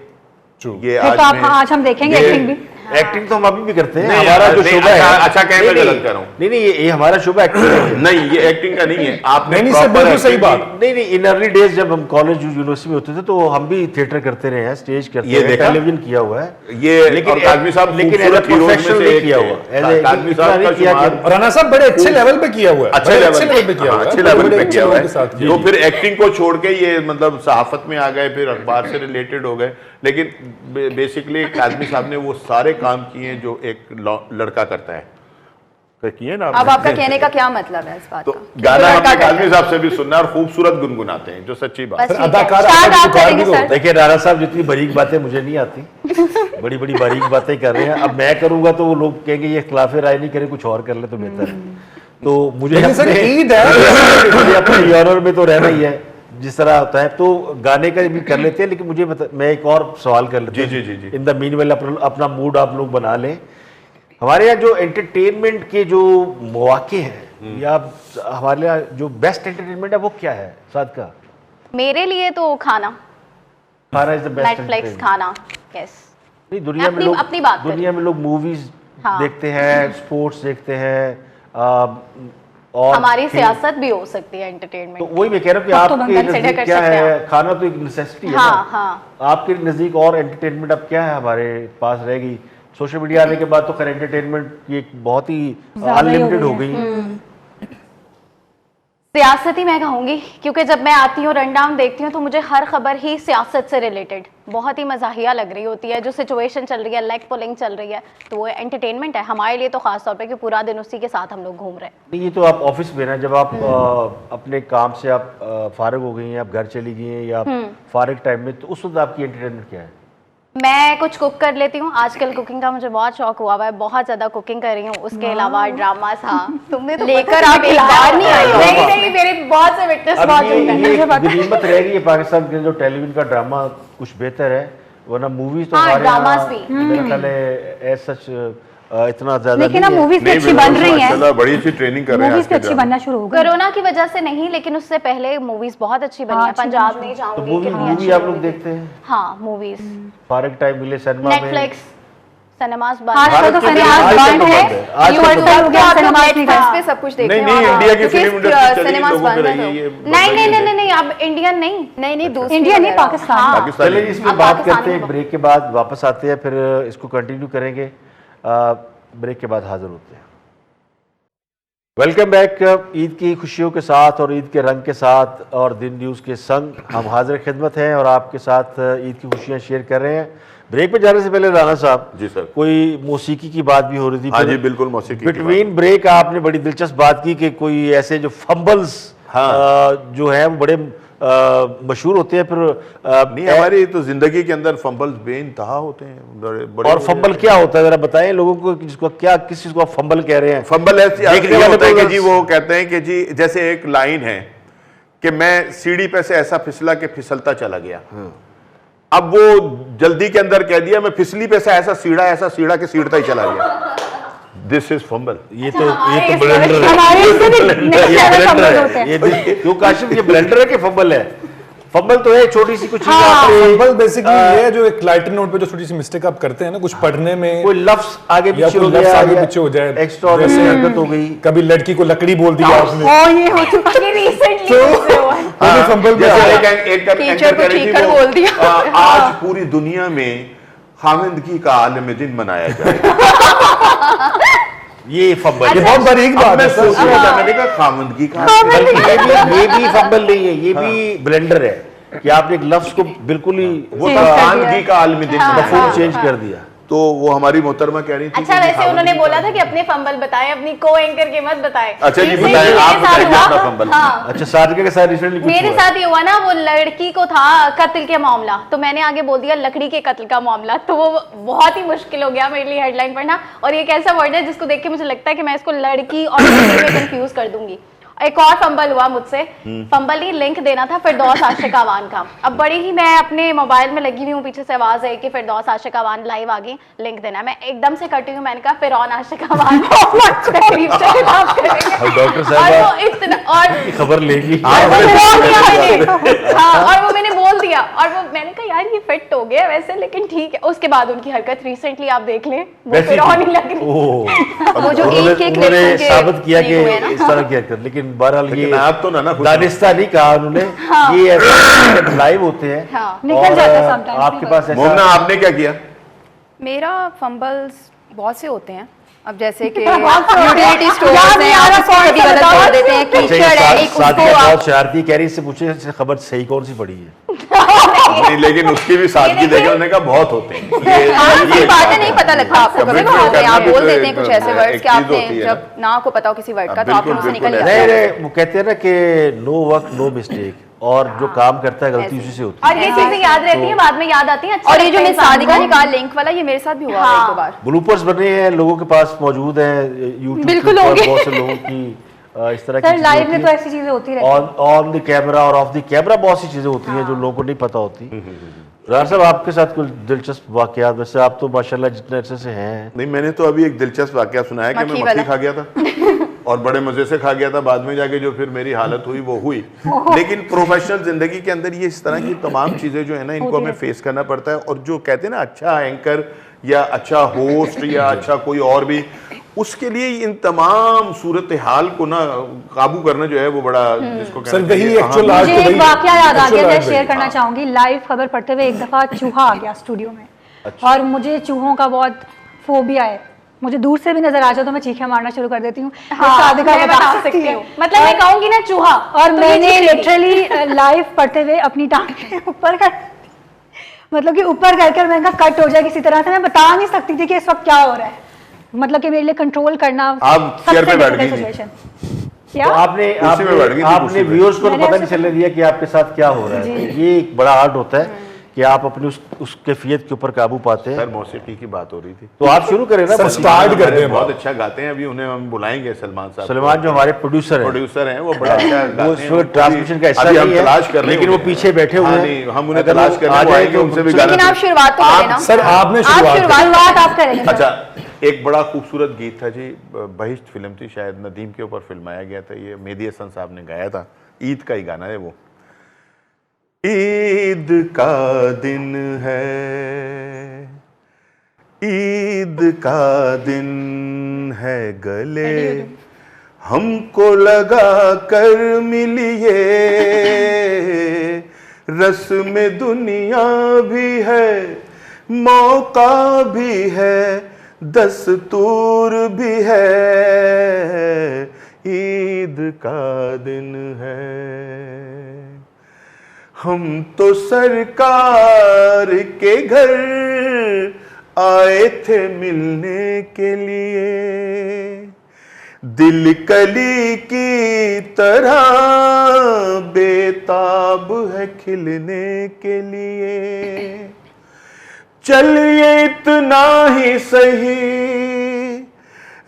True. ये फिर तो आज हम देखेंगे ये- एक्टिंग भी। एक्टिंग तो हम अभी भी करते हैं। नहीं, हमारा जो नहीं, शोबा है, अच्छा कहें, मैं नहीं, गलत कर रहा हूँ। नहीं नहीं, ये हमारा शोबा एक्टिंग है। नहीं, ये एक्टिंग का नहीं है। आपने नहीं, नहीं, सर, proper बिल्कुल सही acting बात। की। नहीं नहीं, इन अर्ली डेज जब हम कॉलेज यूनिवर्सिटी में होते थे तो हम भी थिएटर करते रहे हैं, स्टेज करते ये हैं, देखा? टेलीविजन किया हुआ है। ये लेकिन और काजमी साहब लेकिन खूबसूरत as a heroes में professional से नहीं एक किया थे। हुआ। As a- काजमी इतना साहब नहीं का किया कि- शुमार और राणा साहब बड़े अच्छे लेवल पे किया हुआ है, अच्छे बड़े लेवल पे किया हुआ है, अच्छे बड़े लेवल बड़े पे अच्छे किया हुआ लोगों के साथ है। किया तो फिर एक्टिंग को छोड़ के ये मतलब सहाफत में आ गए, फिर अखबार से रिलेटेड हो गए, लेकिन बेसिकली काजमी साहब ने वो सारे काम किए जो एक लड़का करता है। तो किए ना अब आपने? आपका कहने का क्या मतलब है इस बात तो का? गाना लड़का हमने करता काजमी है। साहब से भी सुनना, और खूबसूरत गुनगुनाते हैं, जो सच्ची बात बस है। सर, ठीक है। अदाकार स्टार्ट आपका आप दुकान करेंगे भी सर। हो। देखिए राणा साहब जितनी बारीक बातें मुझे नहीं आती, बड़ी बड़ी बारीक बातें कर रहे हैं। अब मैं करूंगा तो वो लोग कहेंगे ये खिलाफे राय नहीं करे, कुछ और कर ले तो बेहतर है। तो मुझे लेकिन सर, अपने- ईद है। मुझे अपने ऑनर में तो रहना ही है जिस तरह होता है। तो गाने का भी कर लेते हैं, लेकिन मुझे मैं एक और सवाल कर लेता जी, जी, जी। इन द मीनवाइल अपना मूड आप लोग बना लें। हमारे यहाँ जो एंटरटेनमेंट के जो मौके हैं या हमारे यहाँ जो बेस्ट एंटरटेनमेंट है वो क्या है साद का? मेरे लिए तो खाना, खाना इज द बेस्ट नेटफ्लिक्स खाना। यस, नहीं, दुनिया में अपनी- लोग अपनी बात करें। दुनिया में लोग मूवीज हाँ। देखते हैं, स्पोर्ट्स देखते हैं, और हमारी फिल्म- सियासत भी हो सकती है तो एंटरटेनमेंट। वही मैं कह रहा हूँ कि अब तो आपके consider नजदीक कर क्या सकते है? हैं खाना तो एक नेसेसिटी है हाँ, ना। हाँ। आपके नजदीक और एंटरटेनमेंट अब क्या है हमारे पास रहेगी? सोशल मीडिया आने के बाद तो खैर एंटरटेनमेंट की एक बहुत ही ज़्यादा ही हो अनलिमिटेड हो गई गई। सियासत ही मैं कहूँगी, क्योंकि जब मैं आती हूँ रन डाउन देखती हूँ तो मुझे हर खबर ही सियासत से रिलेटेड बहुत ही मजाहिया लग रही होती है। जो सिचुएशन चल रही है, लेग पुलिंग चल रही है, तो वो एंटरटेनमेंट है हमारे लिए तो खास तौर पे कि पूरा दिन उसी के साथ हम लोग घूम रहे हैं। नहीं, ये तो आप ऑफिस में ना, जब आप अपने काम से आप फारिग हो गई हैं, आप घर चली गई हैं या फारिग टाइम में, तो उस वक्त आपकी एंटरटेनमेंट क्या है? मैं कुछ कुक कर लेती हूँ। आजकल कुकिंग का मुझे बहुत शौक हुआ है, बहुत ज्यादा कुकिंग कर रही हूँ। उसके अलावा ड्रामास, हाँ तुमने तो लेकर पता आप एक बार नहीं आई हो। नहीं नहीं, मेरे बहुत से विटनेस अब मौजूद हैं। ये गनीमत रहेगी ये पाकिस्तान के जो टेलीविजन का ड्रामा कुछ बेहतर है, वरना मूवीज तो हाँ, हमारे ड्रामास यहाँ भी। मेरा ख्याल है एज सच इतना ज्यादा लेकिन अब नहीं है। मूवीज भी नहीं, अच्छी बन रही हैं, माशाल्लाह बड़ी अच्छी ट्रेनिंग कर रहे हैं मूवीज आज भी के अच्छी ड्रामा। बनना शुरू हो गई। कोरोना की वजह से नहीं, लेकिन उससे पहले मूवीज बहुत अच्छी बनी हाँ, है। अच्छी पंजाब बनी नहीं तो जाऊंगी मूवी कितनी मूवी अच्छी आप लोग movie थी। देखते हैं? हाँ मूवीज, फारग टाइम मिले सिनेमा में? नेटफ्लिक्स, सिनेमास बंद आजकल है। तो भारत के सिनेमास आजकल बंद तो है, बंद है। आजकल यूट्यूब तो हो गया, आप लोग सिनेमास नहीं नेटफ्लिक्स गए। पे सब कुछ देखते नहीं हैं। नहीं, हाँ, इंडिया की क्योंकि फिल्म इंडस्ट्री चली सिनेमास लोगों पे बंद रही है है, तो। ये नहीं नहीं नहीं नहीं नहीं, अब इंडियन नहीं। नहीं दूसरी इंडिया नहीं, वगैरह। पाकिस्तान। हाँ। पाकिस्तान चलिए इसमें अब बात पाकिस्तानी करते हैं, लोग। ब्रेक के बाद वापस आते हैं, फिर इसको कंटिन्यू करेंगे। ब्रेक के बाद हाजिर होते हैं। Welcome back. ईद की खुशियों के साथ और ईद के रंग के साथ और दिन न्यूज़ के संग हम हाजिर खिदमत हैं और आपके साथ ईद की खुशियां शेयर कर रहे हैं। ब्रेक पे जाने से पहले राना साहब, जी सर। कोई मौसीकी की बात भी हो रही थी। हाँ जी, बिल्कुल मौसीकी की बात। बिटवीन ब्रेक आपने बड़ी दिलचस्प बात की कि कोई ऐसे जो फंबल्स हाँ। जो है वो बड़े मशहूर होते हैं, फिर नहीं, हमारी तो जिंदगी के अंदर फंबल्स बेइंतहा होते हैं, बड़े और फंबल क्या होता है जरा बताएं लोगों को कि जिसको क्या किस चीज को आप फंबल कह रहे हैं। फंबल ऐसे देखने ये वाले होता है तो कि जी वो कहते हैं कि जी जैसे एक लाइन है कि मैं सीढ़ी पे से ऐसा फिसला के फिसलता चला गया। अब वो जल्दी के अंदर कह दिया मैं फिसली पे से ऐसा सीढ़ा के सीढ़ता ही चला गया। This is fumble. ये तो ब्लेंडर है। हमारे इससे भी next ये level ब्लेंडर फंबल होते है। हैं। ये क्यों काशिफ, ये ब्लेंडर है कि फंबल है? फंबल तो है छोटी सी कुछ चीज फंबल बेसिकली ये है जो एक लाइटर नोट पे जो छोटी सी मिस्टेक आप करते हैं ना कुछ पढ़ने में, कोई लफ्ज आगे या पीछे कोई हो लफ्ज गया, आगे पीछे हो जाए, एक्स्ट्रा जैसे हरकत हो गई। कभी लड़की को लकड़ी बोल दिया आपने, ओ ये हो चुका ये रिसेंटली तो हुआ है। वो भी फंबल में जैसे आता है। एक टीचर को कह रही थी ठीकर वो, बोल दिया। आज पूरी दुनिया में खाविंदगी का आलम दिन मनाया जाए। ये फंबल ये बहुत बारीक अब बात मैं है सर। सोच रहा था, मैंने कहा खाविंदगी का बल्कि ये भी फंबल नहीं है, ये भी ब्लेंडर है कि आपने एक लफ्ज को बिल्कुल ही वो Change कर दिया। खानगी का आलम दिन मनाया मफहूम जाए। चेंज कर दिया। तो वो हमारी मोहतरमा कह रही थी अच्छा कि वैसे खाविंदगी उन्होंने का- बोला था कि अपने फंबल बताएं, अपनी को एंकर के मत बताएं। अच्छा जी, Recently बताएं, मेरे आप साथ बताइए हुआ- अपना फंबल। हाँ, अच्छा सादिका के साथ रिसेंटली कुछ मेरे हुआ? साथ ये हुआ ना, वो लड़की को था कत्ल के मामला, तो मैंने आगे बोल दिया लकड़ी के कत्ल का मामला, तो वो बहुत ही मुश्किल हो गया मेरे लिए हेडलाइन पढ़ना। और ये एक ऐसा वर्ड है जिसको देख के मुझे लगता है कि मैं इसको लड़की और लड़की में कंफ्यूज कर दूंगी। एक और फंबल हुआ मुझसे, फंबल नहीं लिंक देना था फिरदौस आशिकावान का। अब बड़ी ही मैं अपने मोबाइल में लगी हुई हूँ, पीछे से आवाज आई कि फिरदौस आशिकावान लाइव आ गई, लिंक देना है। मैं एकदम से कटी हूँ, मैंने कहा फिरौन आशिकावान तकलीफ से खिलाफ करेंगे। और डॉक्टर और साहब वो इतना और खबर लेगी। हाँ, और वो मैंने बोल दिया और वो मैंने कहा यार ये फिट हो गया वैसे, लेकिन ठीक है। उसके बाद उनकी हरकत रिसेंटली आप देख लें, वो वैसी फिरौन ही लग रही। ओह, वो जो उन्होंने एक एक उन्होंने लेसन के साबित किया नहीं हुए कि ना। इस तरह की हरकत, लेकिन बहरहाल लेकिन ये आप तो ना खुश दानिस्ता नहीं कहा उन्होंने। ये ऐसे लाइव होते हैं हाँ। निकल और जाता है sometimes, आपके नहीं पास मोमना ऐसा आपने क्या किया? मेरा फंबल्स बहुत से होते हैं। अब जैसे कि यूटिलिटी स्टोर्स याद नहीं हैं, आ रहा आप कौन कभी सा गलत बताओ। बोल देते हैं, अच्छा, ये कीचड़ है एक, सादिका उसको बहुत आप शरारती कह रही, इससे पूछे इससे खबर सही कौन सी पड़ी है? नहीं, लेकिन उसकी भी सादगी देखे उन्होंने कहा बहुत होते हैं। हाँ, सही एक बात बात है, नहीं पता लगता आपको कभी कमेंट कभी होते हैं, करना आप भी बोल तो देते हैं एक- कुछ ऐसे एक वर्ड्स कि चीज आपने होती है जब ना को पता हो किसी वर्ड का तो बिल्कुल, आपके मुंह से बिल्कुल निकल ऐसा। जाता नहीं है। नहीं, वो कहते हैं ना कि नो वर्क नो मिस्टेक, और जो काम करता है गलती उसी से होती है। और ये चीजें याद रहती हैं, बाद में याद आती हैं। अच्छा और ये जो लगता है मैं शादी का इंसान को। निकाल लिंक वाला, ये मेरे साथ भी हुआ है एक दो बार। ब्लूपर्स बने हैं, लोगों के पास मौजूद हैं यूट्यूब बिल्कुल पर, होंगे। बहुत से लोगों की इस तरह की सर चीजें लाइव होती में तो हैं। ऐसी चीजें होती रहती हैं। ऑन द कैमरा और ऑफ द कैमरा बहुत सी चीजें होती हैं जो लोगों को नहीं पता होती। राना साहब आपके साथ कुछ दिलचस्प वाकयात? वैसे आप तो माशाल्लाह जितने अरसे से हैं। नहीं, मैंने तो अभी एक दिलचस्प वाकया सुनाया कि मैं मक्खी मक्खी वाला। खा गया था और बड़े मजे से खा गया था। बाद में जाके जो फिर मेरी हालत हुई वो हुई। लेकिन प्रोफेशनल जिंदगी के अंदर ये इस तरह की तमाम चीजें जो है ना, इनको हमें फेस करना पड़ता है। और जो कहते हैं ना अच्छा एंकर या अच्छा होस्ट या अच्छा कोई और भी, उसके लिए इन तमाम सूरत हाल को ना काबू करना जो है वो बड़ा जिसको सर कहना वही चाहिए एक्चुअल अहम- आज मुझे तो एक वही वाकया याद आ actual गया, मैं आज शेयर वही। करना चाहूंगी। लाइव खबर पढ़ते हुए एक दफा चूहा आ गया स्टूडियो में, और मुझे चूहों का बहुत फोबिया है। मुझे दूर से भी नजर आ जाए तो मैं चीखें मारना शुरू कर देती हूँ। हाँ, सादिका मैं बता बता सकती सकती है। हूँ। मतलब मैं कहूंगी ना चूहा, और तो ये मैंने चीज़ थी। लिटरली लाइव पढ़ते हुए अपनी टांग ऊपर कर, मतलब कि ऊपर करके मैंने कहा कट हो जाए किसी तरह से। मैं बता नहीं सकती थी कि इस वक्त क्या हो रहा है, मतलब कि मेरे लिए कंट्रोल करना आप चेयर पे बैठ गई थी। सिचुएशन। तो क्या आपने कुर्सी में बैठ गई थी, आपने कुर्सी पे। व्यूअर्स को तो मैंने पता नहीं ऐसे- चलने दिया कि आपके साथ क्या हो रहा है। तो ये एक बड़ा आर्ट होता है कि आप अपनी उस कैफियत के ऊपर काबू पाते हैं। सर मौसीकी की बात हो रही थी। तो आप शुरू करें ना। सर, मौसीकी। स्टार्ट करते हैं बहुत बात। अच्छा गाते हैं। अभी उन्हें हम बुलाएंगे सलमान साहब। सलमान जो हमारे प्रोड्यूसर हैं, प्रोड्यूसर हैं, वो बड़ा अच्छा गाते वो हैं। इस वक्त ट्रांसमिशन का हिस्सा अभी हम नहीं तलाश कर है, रहे हैं लेकिन वो उन्हें। पीछे बैठे हुए हाँ, हैं। नहीं, हम उन्हें अगर तलाश वो कर आ रहे हैं, वो जाए आएंगे, तो उनसे भी सुन- गाना लेकिन आप शुरुआत तो करें ना। सर आपने आप शुरुआत शुरुआत शुरुआत आप करेंगे। अच्छा, एक बड़ा खूबसूरत गीत था जी, बहिश्त फिल्म थी, शायद नदीम के ऊपर फिल्माया गया था, ये मेहदी हसन साहब ने गाया था, ईद का ही गाना है वो। ईद का दिन है, ईद का दिन है, गले हमको लगा कर मिलिए, रस्म दुनिया भी है, मौका भी है, दस्तूर भी है, ईद का दिन है। हम तो सरकार के घर आए थे मिलने के लिए, दिल कली की तरह बेताब है खिलने के लिए। चलिए इतना ही सही,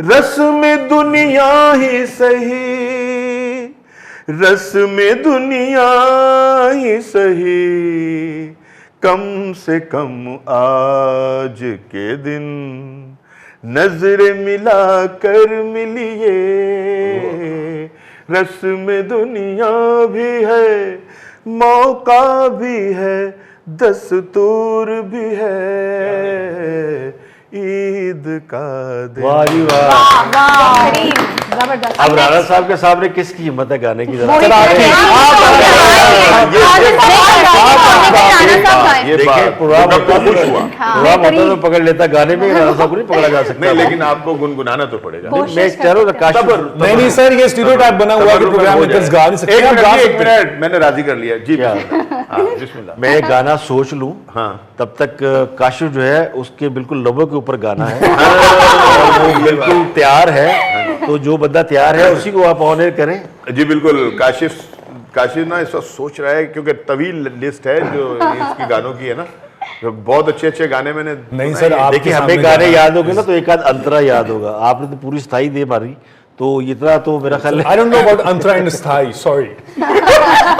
रस्म दुनिया ही सही, रस्म दुनिया ही सही, कम से कम आज के दिन नजर मिला कर मिलिए, रस्म दुनिया भी है, मौका भी है, दस्तूर भी है, ईद का दिन। वाह जी वाह। अब राणा साहब के सामने किसकी हिम्मत है गाने की? जरा देखिए पूरा मतलब पकड़ लेता, गाने में राणा साहब को नहीं पकड़ा जा सकता। नहीं, लेकिन आपको गुनगुनाना तो पड़ेगा। मैं चलो काशिफ, नहीं सर, ये स्टीरियोटाइप बना हुआ है कि प्रोग्राम में गा नहीं सकते। एक मिनट, मैंने राजी कर लिया जी। बिस्मिल्लाह। मैं गाना सोच लूं, हाँ, तब तक काशिफ जो है उसके बिल्कुल लबों के ऊपर गाना है और वो बिल्कुल तैयार है, तो जो बंदा तैयार है उसी को आप ऑनर करें। जी बिल्कुल। काशिफ ना इस वक्त सोच रहा है, क्योंकि तवील लिस्ट है जो इसकी गानों की है ना, तो बहुत अच्छे अच्छे गाने मैंने नहीं सर, आप देखिए हमें गाने याद होंगे ना तो एक आध अंतरा याद होगा, आपने तो पूरी स्थाई दे मारी, तो इतना तो मेरा ख्याल है। I don't know about Antara and स्थाई, sorry.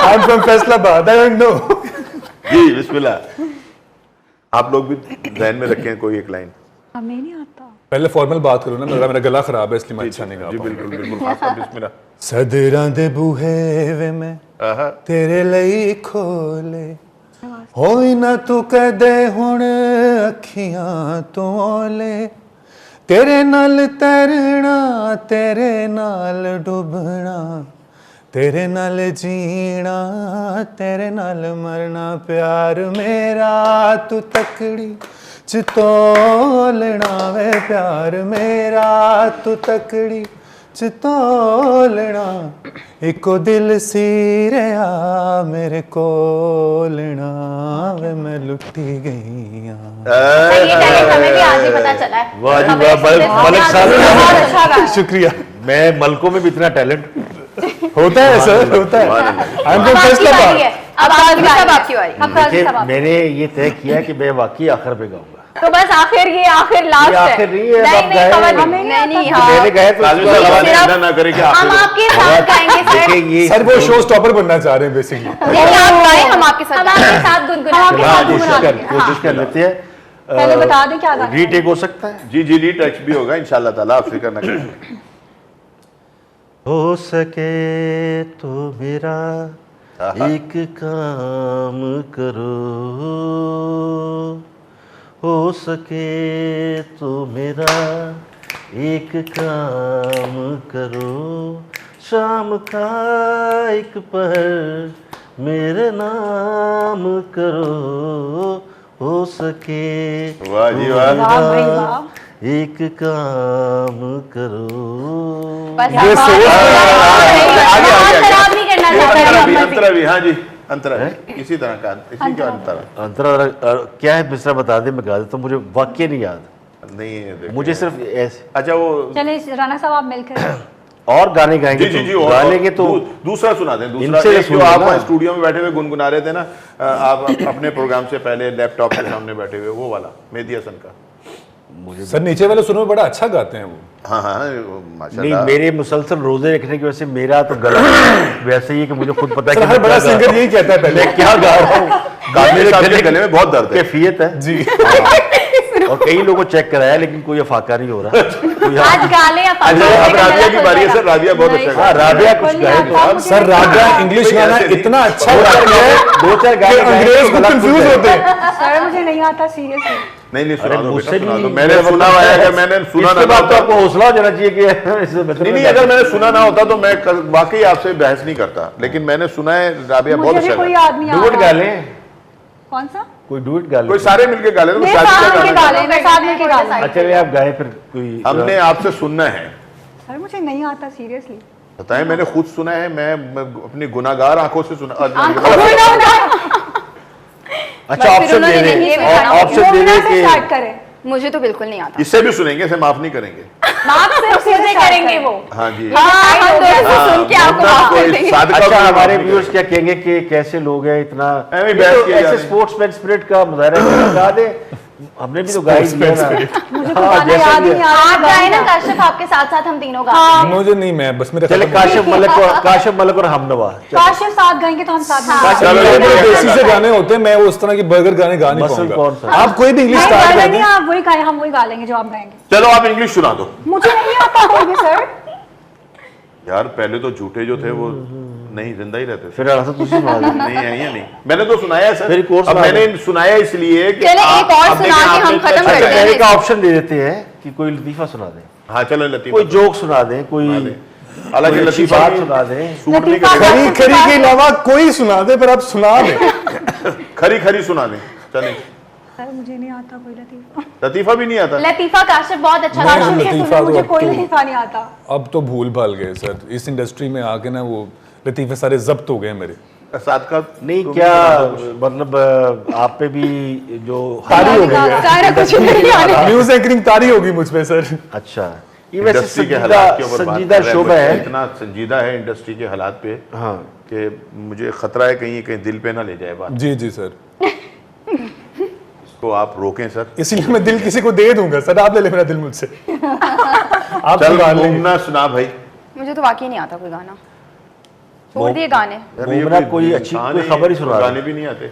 I'm from Faisalabad, I don't know. जी बिस्मिल्लाह। आप लोग भी ध्यान में रखें कोई एक लाइन। हमें नहीं आता। पहले फॉर्मल बात करो ना, मेरा गला खराब है इसलिए मैं अच्छा नहीं गा जी पाऊंगा। बिल्कुल बिल्कुल, खास कर बिस्मिल्लाह। सदरां दे बूहे वे मैं तेरे ਲਈ खोले, होई ना तू कदे हुण अखियां तो ओले, तेरे नाल तैरना, तेरे नाल डुबना, तेरे नाल जीना, तेरे नाल मरना, प्यार मेरा तू तकड़ी च तोलना वे, प्यार मेरा तू तकड़ी च तोलना, इको दिल सी रहा मेरे कोलना वे, मैं लुटी गई हमें भी आज ही पता चला है। वाह जी वाह, मलिक साहब शुक्रिया। मैं मलकों में भी इतना टैलेंट होता है सर, होता है। I'm from Faisalabad. अब आपकी बारी। देखिए, मैंने ये तय किया कि मैं वाकई आखिर पे गाऊंगा। तो बस आखिर ये आखिर लास्ट ये आखिर नहीं है, आप गाएं। नहीं, मैंने गए तो काजल उसको साहब लगा- ना करे कि हम आपके साथ गाएंगे सर। देखिए ये सर वो शो स्टॉपर बनना चाह रहे हैं बेसिकली। नहीं, आप गाएं, हम आपके साथ हम आपके साथ गुनगुनाएंगे। हाँ, कोशिश कर लेते हैं। पहले बता दें क्या गाना है। रीटेक हो सकता है? जी रीटच भी होगा इंशाल्लाह ताला, आप फिक्र न करें। हो सके तो मेरा एक काम करो, हो सके तो मेरा एक काम करो, शाम का एक पहर मेरे नाम करो, हो सके वाह जी वाह। वाह भाई वाह। एक काम करो। आगे खराब नहीं करना चाहता। अंतरा भी, हाँ जी अंतरा है इसी तरह का, इसी का अंतरा। अंतरा क्या है मिश्रा बता दे, मैं गा देता हूँ, मुझे वाक्य नहीं याद नहीं है देखिए। मुझे सिर्फ ऐसे। अच्छा वो चले राणा साहब आप मिलकर और गाने गाएंगे जी जी जी, तो और गा लेंगे तो दूसरा सुना दें। दूसरा इनसे एक जो सुनो आप ना। स्टूडियो में बैठे हुए गुनगुना रहे थे ना, आप अपने प्रोग्राम से पहले लैपटॉप के सामने बैठे हुए, वो वाला मेहदी हसन का। सर नीचे वाले सुनो बड़ा अच्छा गाते हैं वो। हाँ हाँ नहीं, माशाल्लाह। मेरे मुसलसल रोजे रखने की वजह से मेरा तो गला वैसे ही है कि मुझे खुद पता है सर कि हर मैं बड़ा क्या गा सिंगर रहा यही कहता है पहले हूँ, क्या गा रहा हूँ। मेरे साहब के गले में बहुत दर्द है। कैफियत है जी। और कई लोगों को चेक कराया लेकिन कोई अफाका नहीं हो रहा। कोई आज गाले या अच्छा, अब राबिया की बारी है सर। राबिया बहुत अच्छा गा हाँ, रही है। राबिया कुछ गाए तो आप सर राबिया इंग्लिश गाना इतना अच्छा गाती है दो चार कि गाने अंग्रेज को कंफ्यूज होते हैं। सर मुझे नहीं आता सीरियसली। नहीं सुना दो बेटा, मुझसे सुना भी दो। मैंने सुना हुआ है, अगर मैंने सुना इसके ना बाद तो होता आपको हौसला हो जाना चाहिए कि इससे बेहतर नहीं, अगर मैंने सुना ना होता तो मैं वाकई आपसे बहस नहीं करता, लेकिन मैंने सुना है राबिया बहुत मुझे भी अच्छा कोई गा। याद नहीं आ डुएट गा रहा। लें, कौन सा? कोई डुएट गा लें। कोई सारे मिलके गा ले तो मेरे शादी साथ का मिलके गाना गा लें, मेरे साथ मिलके गा लें। अच्छा आप गाए फिर कोई हमने आपसे सुनना है। सर मुझे नहीं आता सीरियसली। बताएं, मैंने खुद सुना है, मैं अपनी गुनाहगार आंखों से सुना। अच्छा फिर ऑप्शन उन्होंने दे नहीं रहे बताया। ऑप्शन दे रहे कि स्टार्ट करें। मुझे तो बिल्कुल नहीं आता। इससे भी सुनेंगे, इसे माफ नहीं करेंगे। माफ सिर्फ सीधे करेंगे वो। हाँ जी। हाँ, हम दोनों से सुन के आपको माफ कर देंगे। अच्छा हमारे व्यूअर्स क्या कहेंगे कि कैसे लोग हैं इतना ऐਵੇਂ ये बहस तो किए जा ऐसे रहे हैं। स्पोर्ट्समैन स्पिरिट का मुजाहरा करके गा दे। हमने भी तो गाई दिया ना। मुझे तो हाँ, गाना जैसे याद भी नहीं है। आ रहा। आप गाए ना काशिफ, आपके साथ साथ हम तीनों गा मुझे नहीं, मैं बस मेरे चले काशिफ मलिक और हमनवा। काशिफ साथ गाएंगे तो हम साथ हाँ। गाएंगे। चलो, बड़े चलो, देसी चलो। से गाने होते हैं, मैं वो उस तरह की बर्गर गाने गा नहीं मसल कौन पाऊंगा। सा? आप कोई भी इंग्लिश नहीं स्टार्ट गाना कर नहीं, दें। आप वही गाएं, हम वही गा लेंगे जो आप गाएंगे। चलो आप इंग्लिश सुना दो मुझे नहीं आता कोई भी सर। यार। पहले तो झूठे जो थे वो नहीं जिंदा ही रहते थे। फिर अरसा तुझे सुना दे। नहीं है या नहीं, मैंने तो सुनाया है सर। फिर एक और अब सुना मैंने दो। सुनाया इसलिए कि चले एक और अब सुना देखें, के हम आपने खत्म अच्छा कर अच्छा दें। कहने का ऑप्शन दे देते हैं कि कोई लतीफा सुना दे, हाँ चलो लतीफा कोई जोक सुना दे, कोई हालांकि कोई अच्छी लतीफा बात भी सुना दे। सूट नहीं लतीफा करेगा। खरी खरी के अलावा कोई सुना दे, पर आप सुना दें। खरी खरी सुना दें। चलें, सर मुझे नहीं आता कोई लतीफा। लतीफा भी नहीं आता। लतीफा काशिफ बहुत अच्छा नहीं, गा काशिफ के लतीफा सुने, तो मुझे अब कोई तो- लतीफा नहीं आता। अब तो भूल भाल गए सर, इस इंडस्ट्री में आके ना वो लतीफे सारे जब्त हो गए मेरे। साथ का नहीं तुम क्या सुना दो कुछ। मतलब आप पे भी जो तारी हो गई है, सारा कुछ नहीं आ रहा। न्यूज एंकरिंग तारी होगी मुझ पे सर। अच्छा ये वैसे इंडस्ट्री के संजीदा हालात के ऊपर बात संजीदा कर रहे हैं, शोबा है। इतना संजीदा है इंडस्ट्री के हालात पे हाँ कि मुझे खतरा है कहीं कहीं दिल पे ना ले जाए बात। जी जी सर, इसको आप रोकें सर। इसीलिए मैं दिल किसी को दे दूंगा सर, आप ले ले मेरा दिल मुझसे। आप चल सुना लेंगे। घूमना सुना भाई। मुझे तो वाकई नहीं आता कोई गाना। छोड़ दिए गाने। यार, ये घूमना कोई अच्छी इंसान कोई है, खबर ही सुना दो। गाने भी नहीं आते।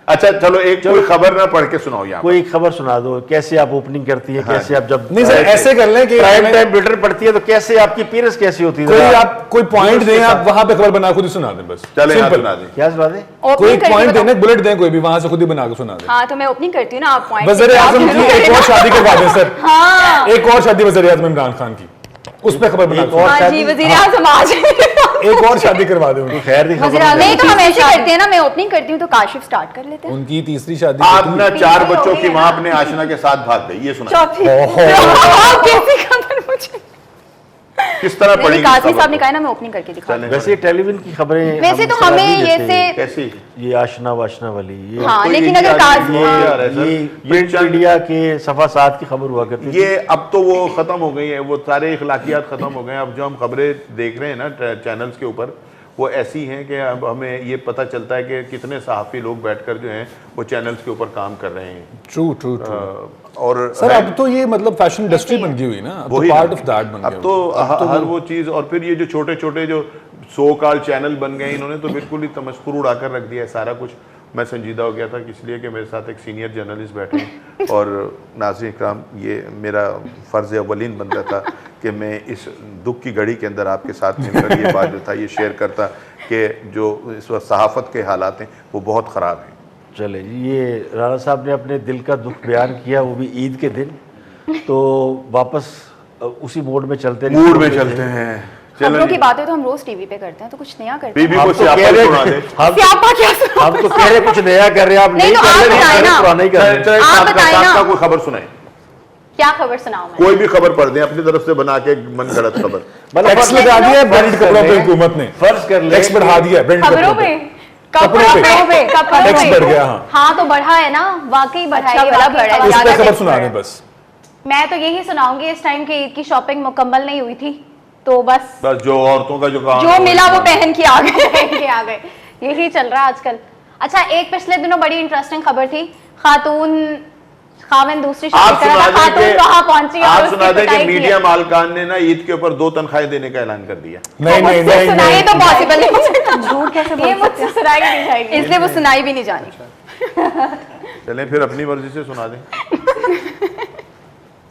अच्छा चलो एक कोई खबर ना पढ़ के सुनाओ यहाँ कोई खबर सुना दो, कैसे आप ओपनिंग करती है, कैसे आप जब नहीं सर, ऐसे कर लें कि प्राइम टाइम ब्रिटेन पढ़ती है तो कैसे आपकी अपीयरेंस कैसी होती है? कोई जरा आप कोई पॉइंट दें, आप वहां पे खबर बना खुद ही सुना दें बस। चले यहाँ Simple। सुना दें। क्या सुना दे? कोई ओपनिंग करके पॉइंट बताओ। देना, बुलेट दें कोई भी, वहां से खुद ही बना के सुना दें। हाँ तो मैं ओपनिंग करती हूँ ना, आप पॉइंट वज़ीर आज़म की एक और शादी करवा दें सर। हाँ एक और शादी वज़ीर आज़म इमरान खान की, उस पे खबर बना एक के और सुना हाँ जी, शादी? वज़ीर आज़म आज दें। एक और शादी करवा दें उनकी। खैर दी खबर वज़ीर आज़म नहीं तो हम ऐसे करते हैं ना, मैं ओपनिंग करती हूँ तो काशिफ स्टार्ट कर लेते हैं। उनकी तीसरी शादी आप करती- ना 4 बच्चों की माँ अपने आशना के साथ भाग गई, ये सुना चौथी कैसी खबर मुझे किस तरह नहीं, पढ़ेंगी काजी खबर साहब ने को? कहा ना मैं ओपनिंग करके दिखा चलें। वैसे टेलीविजन की खबरें वैसे हम तो इस तरह हमें नहीं ये देते। से कैसी ये आशना वाशना वाली ये हाँ कोई लेकिन यही अगर आ काजी रही है, आ रहा है ये सर। प्रिंट चंद- मीडिया के सफा 7 की खबर हुआ करती थी। ये अब तो वो खत्म हो गई है, वो सारे इखलाकियात खत्म हो गए हैं। अब जो हम खबरें देख रहे हैं ना चैनल्स के ऊपर, वो ऐसी हैं कि अब हमें ये पता चलता है कि कितने सहाफ़ी लोग बैठकर जो हैं वो चैनल्स के ऊपर काम कर रहे हैं। True true true. और सर अब तो ये मतलब फैशन इंडस्ट्री बन गई हुई ना, अब तो वही पार्ट ना। ऑफ दैट बन गया। अब तो हर वो चीज़, और फिर ये जो छोटे छोटे जो सो कॉल चैनल बन गए, इन्होंने तो बिल्कुल ही तमस्कुर उड़ाकर रख दिया है सारा कुछ। मैं संजीदा हो गया था इसलिए कि मेरे साथ एक सीनियर जर्नलिस्ट बैठे हैं और नाज़रीन इकराम, ये मेरा फ़र्ज़ अवलीन बनता था कि मैं इस दुख की घड़ी के अंदर आपके साथ मिलकर ये बात जो था ये शेयर करता कि जो इस वक्त सहाफ़त के हालात हैं वो बहुत ख़राब हैं। चले जी, ये राणा साहब ने अपने दिल का दुख बयान किया, वो भी ईद के दिन। तो वापस उसी मोड में चलते मूड में चलते हैं। खबरों की बातें तो हम रोज टीवी पे करते हैं, तो कुछ नया करते हैं। बीबी हम को तो स्यापा कह रहे सुना दे। हम स्यापा क्या सुना? हम तो कह रहे कुछ नया कर रहे हैं, आप नहीं नहीं तो कर आप रहे, बताएं ना। पुराना ही कर रहे हैं। चले, आप साथ का बताएं साथ ना। का कोई खबर सुनाए, क्या खबर सुनाऊं मैं? कोई भी खबर पढ़ दें अपनी तरफ से बना के मन गलत खबर। मतलब टैक्स फर्ज लगा दिया है ब्रांडेड कर कपड़ों पे लें, हुकूमत ने, फर्ज कर ले टैक्स बढ़ा दिया है ब्रांडेड खबरों कपड़ों पे पे। कपड़ों पे कपड़ों टैक्स पे। बढ़ गया। हाँ, हाँ तो बढ़ा है ना, वाकई बढ़ा अच्छा है, वाला वाकई बढ़ा है, खबर। उस ज्यादा पे खबर टैक्स सुना बढ़ा दें है। बस। मैं तो यही सुनाऊंगी, इस टाइम की ईद की शॉपिंग मुकम्मल नहीं हुई थी तो बस बस जो औरतों का जो काम जो मिला वो पहन के आ गए। के आ गए, यही चल रहा है आजकल। अच्छा, एक पिछले दिनों बड़ी इंटरेस्टिंग खबर थी, खाविन दूसरी आप शादी कर रहा था, सुना खातून कहाँ पहुंची दें और आप उसकी सुना दें कि पिटाई की मीडिया है। मालकान ने ना ईद के ऊपर 2 तनख्वाहें देने का ऐलान कर दिया। नहीं नहीं मुझसे नहीं सुनाई नहीं तो पॉसिबल नहीं, झूठ कैसे ये बोल सकते मुझसे सुनाई नहीं जाएगी। इसलिए वो सुनाई भी नहीं जानी। चलें फिर अपनी मर्जी से सुना दें।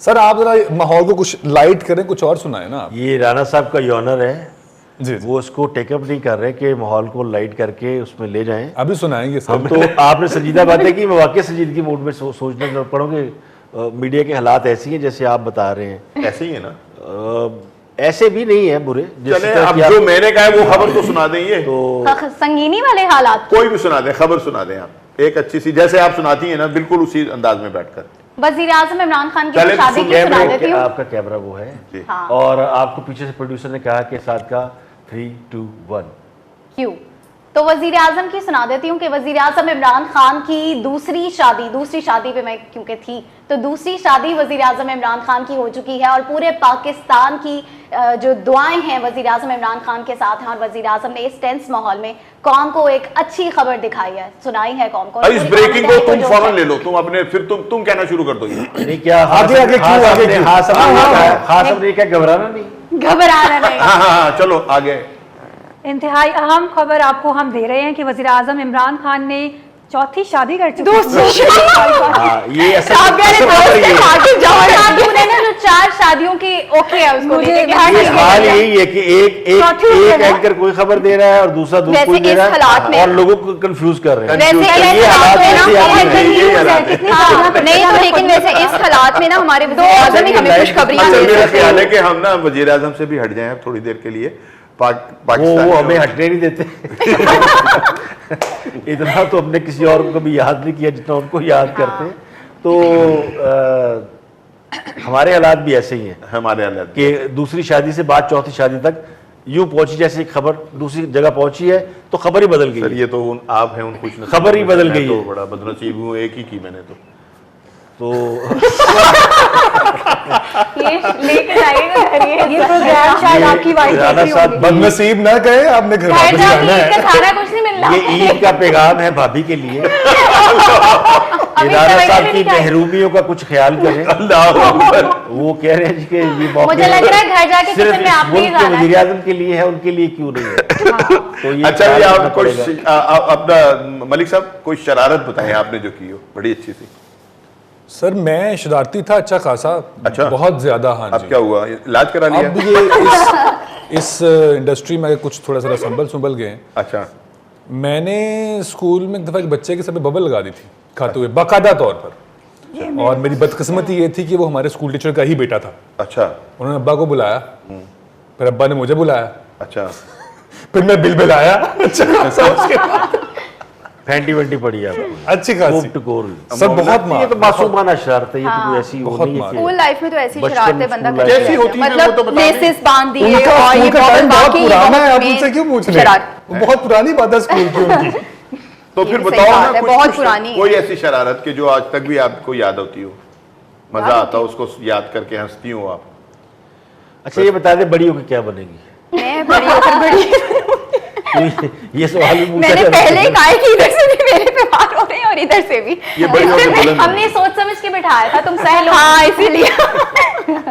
सर आप जरा माहौल को कुछ लाइट करें, कुछ और सुनाए ना आप। ये राणा साहब का ऑनर है, जी वो उसको टेकअप नहीं कर रहे कि माहौल को लाइट करके उसमें ले जाएं। अभी सुनाएंगे सर। हम तो आपने संजीदा बातें की, मैं वाकई संजीदगी मूड में सोचने लग पड़ा कि मीडिया के हालात ऐसी हैं जैसे आप बता रहे हैं। ऐसे ही है ना, ऐसे भी नहीं है बुरे। जिस चले तरह अब की आप- जो मैंने कहा है वो खबर तो सुना दें, ये तो संगीनी वाले हालात। कोई भी सुना दें, खबर सुना दें आप एक अच्छी सी, जैसे आप सुनाती हैं ना, बिल्कुल उसी अंदाज में बैठकर। वजीर आजम इमरान खान की चले तो शादी की सुना कैमरा देती हूँ। आपका कैमरा वो है जी। हाँ। और आपको पीछे से प्रोड्यूसर ने कहा कि साथ का 3, 2, 1। क्यों? तो वजीर आजम की सुना देती हूँ कि वजीर आजम इमरान खान की दूसरी शादी पे मैं क्योंकि थी, तो दूसरी शादी वजीर आजम इमरान खान की हो चुकी है और पूरे पाकिस्तान की जो दुआएं हैं वजीर आजम इमरान खान के साथ हैं और वजीर आजम ने इस टेंस माहौल में कौम को एक अच्छी खबर दिखाई है, सुनाई है कौम को। इस ब्रेकिंग को तुम फौरन ले लो, तुम अपने फिर तुम कहना शुरू कर दो। ये नहीं क्या आगे आगे क्यों, आगे क्यों? हाँ सब ने क्या घबराना नहीं। घबराना नहीं। हाँ चलो आगे। इंतहाई अहम खबर आपको हम दे रहे हैं कि वज़ीर आज़म इमरान खान ने चौथी शादी कर चुके हाँ ये असल खबर ये है। तूने ना जो 4 शादियों की ओके है उसको मुझे लेके कि ध्यान हाँ, ये हाल यही है कि एक चौथी हो गया ना? एंकर कोई खबर दे रहा है और दूसरा वैसे कोई दे इस रहा हालात है में- और लोगों को कंफ्यूज कर रहे हैं। वैसे ये ऐसे हालात हालात में ऐसे ना आते हैं। ये हालात है। हाँ, नहीं तो लेकिन वैसे इस हालात में ना हमारे वज़ीर आज़म ही हमें खुशखबरियां अच्छा दे मेरा सकते ख्याल है हैं। कि हम ना वजीर आजम से भी हट जाएं अब थोड़ी देर के लिए। वो पाकिस्तान हमें हटने नहीं देते। इतना तो हमने किसी और को कभी याद नहीं किया जितना उनको याद करते हैं। तो हमारे हालात भी ऐसे ही हैं हमारे हालात कि दूसरी शादी से बाद चौथी शादी तक यूं पहुंची जैसे खबर दूसरी जगह पहुंची है तो खबर ही बदल सर गई। ये तो आप हैं उन खुश नसीब खबर ही में से, बदल मैं गई तो है। बड़ा बदनसीब हूँ, एक ही की मैंने तो ये लेके जाइएगा घर ये प्रोग्राम शायद आपकी वाइफ देख राणा रही साहब होगी। बदनसीब ना कहे, आपने घर घर वापस जाके जाना ईद का है। खाना कुछ नहीं मिल रहा। ये ईद का पैगाम है भाभी के लिए। अभी राणा सवेरे साहब भी की नहीं खाई। महरूमियों का कुछ ख्याल करें। अल्लाह अकबर। वो कह रहे हैं कि ये मौके मुझे लग रहा है घर जाके सिर्फ किचन में इस आपने ही मुल्क के खाना है। वज़ीर आज़म के लिए है, उनके लिए क्यों नहीं है? तो ये अच्छा ख्याल जी रखना आप कोई पड़ेगा। अपना मलिक साहब कोई शरारत बताएं आपने जो की हो बड़ी अच्छी सी। सर मैं शरारती था अच्छा खासा, अच्छा। बहुत ज्यादा। हाँ अब जी। क्या हुआ, इलाज करा लिया? अब ये इस इंडस्ट्री में कुछ थोड़ा सा संभल गए। अच्छा मैंने स्कूल में एक दफा एक बच्चे के सर पे बबल लगा दी थी खाते हुए बाकायदा तौर पर, और मेरी बदकिस्मती ये थी कि वो हमारे स्कूल टीचर का ही बेटा था। अच्छा उन्होंने अब्बा को बुलाया, फिर अब्बा ने मुझे बुलाया, अच्छा फिर मैं बिल आया अच्छा खासा उसके बाद। फैंटी वैंटी पड़ी है आपको। अच्छी खासी टकोर सर, बहुत ये मार तो मासूमाना शरारत है, ये तो कोई ऐसी वो बहुत नहीं है मार। कि- स्कूल लाइफ में तो ऐसी बचपन शरारतें बंदा स्कूल करता लाइफ कैसी रहता होती है। हैं वो तो मतलब बता दें। लेसेस बांध दिए उनका और स्कूल ये का टाइम बहुत बाकी पुराना है, आप में उनसे क्यों पूछ रहे शरारत। हैं? वो बहुत पुरानी बात है स्कूल की उनकी। तो ये फिर भी सही बताओ बात ना है, कुछ बहुत कुछ पुरानी है। कोई ऐसी शरारत कि जो आज तक भी आपको याद होती हो, मजा आता हो उसको याद करके हंसती हो आप। अच्छा ये बता दे बड़ी होकर क्या बनेगी? मैं बड़ी होकर बड़ी ये सवाल भी पूछा मैंने जा रहा है। पहले ही कहा है कि इधर से भी मेरे पे वार हो रहे हैं और इधर से भी। ये बड़ी होकर बुलंद हमने सोच समझ के बिठाया था, तुम सह लो। हाँ इसीलिए।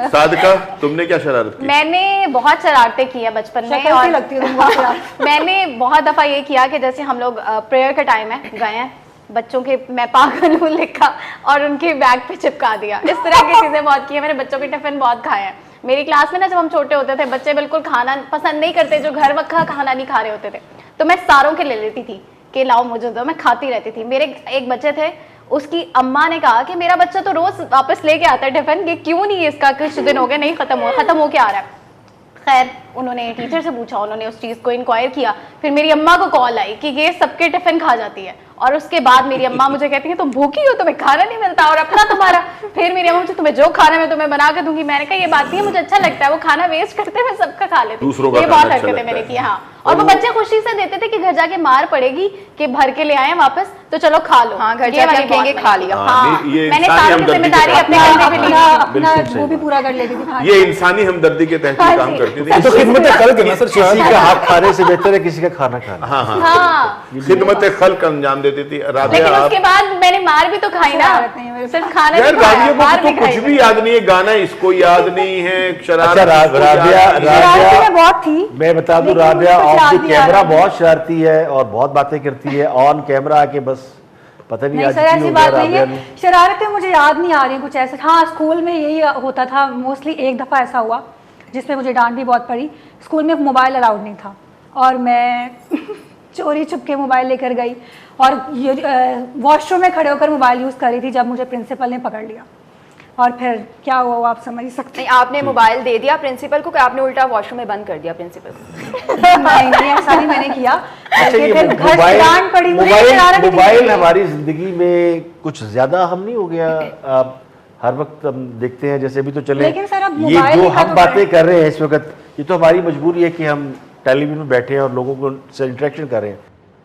सादका तुमने क्या शरारत की? मैंने बहुत शरारतें की है बचपन में शक्ल सी लगती है तुमको यार। मैंने बहुत दफा ये किया कि जैसे हम लोग प्रेयर का टाइम है गए हैं, बच्चों के मैं पागल हूँ लिखा और उनके बैग पे चिपका दिया। इस तरह की चीजें बहुत की है। मैंने बच्चों के टिफिन बहुत खाए हैं। मेरी क्लास में ना जब हम छोटे होते थे बच्चे बिल्कुल खाना पसंद नहीं करते, जो घर वक्त खाना नहीं खा रहे होते थे, तो मैं सारों के ले लेती थी कि लाओ मुझे दो, मैं खाती रहती थी। मेरे एक बच्चे थे, उसकी अम्मा ने कहा कि मेरा बच्चा तो रोज वापस लेके आता है टिफिन, ये क्यों नहीं, इसका कुछ दिन हो गए नहीं खत्म हो के आ रहा है। खैर उन्होंने टीचर से पूछा, उन्होंने उस चीज़ को इंक्वायर किया, फिर मेरी अम्मा को कॉल आई कि ये सबके टिफिन खा जाती है। और उसके बाद मेरी अम्मा मुझे कहती है तुम भूखी हो, तुम्हें खाना नहीं मिलता और अपना तुम्हारा। फिर मेरी अम्मा मुझे तुम्हें जो खाना मैं तुम्हें बना के दूंगी। मैंने कहा ये बात नहीं है, मुझे अच्छा लगता है, वो खाना वेस्ट करते मैं सबका खा लेती दूसरों का ये खाना बहुत अच्छा हरकतें लगता मैंने है। की। हाँ, और वो बच्चे खुशी से देते थे कि घर जाके मार पड़ेगी कि भर के ले आए वापस तो चलो खा लो। हाँ, घर ये जाके वाली हम कहेंगे बहुत खा मैंने लिया। की। हाँ, ये मैंने इंसानी सारी हमदर्दी के जिम्मेदारी साथ अपने कंधे पे ली थी। अपना वो भी पूरा कर लेती थी। ये इंसानी हमदर्दी के तहत हाँ काम जी। करती ये तो थी। खिदमत कल के ना सर, किसी का हाथ खाने से बेहतर है किसी का खाना खाना। हाँ हाँ हाँ, खिदमत खल्क अंजाम देती थी। राबिया लेकिन आप उसके बाद मैंने मार भी तो खाई ना, शरारत नहीं है मेरे सिर्फ खाना यार नहीं खाया, राबिया मार को भी तो कुछ खाई। भी याद नहीं है, गाना इसको याद नहीं है, शरारत अच्छा इसको याद राबिया नहीं है। शरारती मैं बहुत थी। मैं बता दूं लेकिन राबिया मुझको ऑफ याद द नहीं आ कैमरा रहा। बहुत शरारती है और बहुत बातें करती है, ऑन कैमरा आके बस पता नहीं नहीं आज सर, इतनी ऐसी हो बात गया नहीं राबिया है। ने। शरारतें मुझे याद नहीं आ रही कुछ ऐसे। हाँ, स्कूल में यही होता था मोस्टली। एक दफ़ा ऐसा हुआ जिसमें मुझे डांट भी बहुत पड़ी। स्कूल में मोबाइल अलाउड नहीं था और मैं चोरी छुप के मोबाइल लेकर गई और ये वॉशरूम में खड़े होकर मोबाइल यूज़ कर रही थी जब मुझे प्रिंसिपल ने पकड़ लिया। और फिर क्या हुआ वो आप समझ ही सकते नहीं, आपने मोबाइल दे दिया प्रिंसिपल को कि आपने उल्टा वॉशरूम में बंद कर दिया प्रिंसिपल को? हैं। नहीं, ऐसा नहीं मैंने किया। अच्छा, ये फिर घर से डांट पड़ी मुझे। शरारत थी। मोबाइल हमारी जिंदगी में कुछ ज्यादा हम नहीं हो गया। हर वक्त हम देखते हैं, जैसे अभी तो चले लेकिन सर, अब ये मोबाइल जो का हम तो बातें कर रहे हैं इस वक्त, ये तो हमारी मजबूरी है कि हम टेलीविजन में बैठे हैं और लोगों को से इंटरेक्शन कर रहे हैं।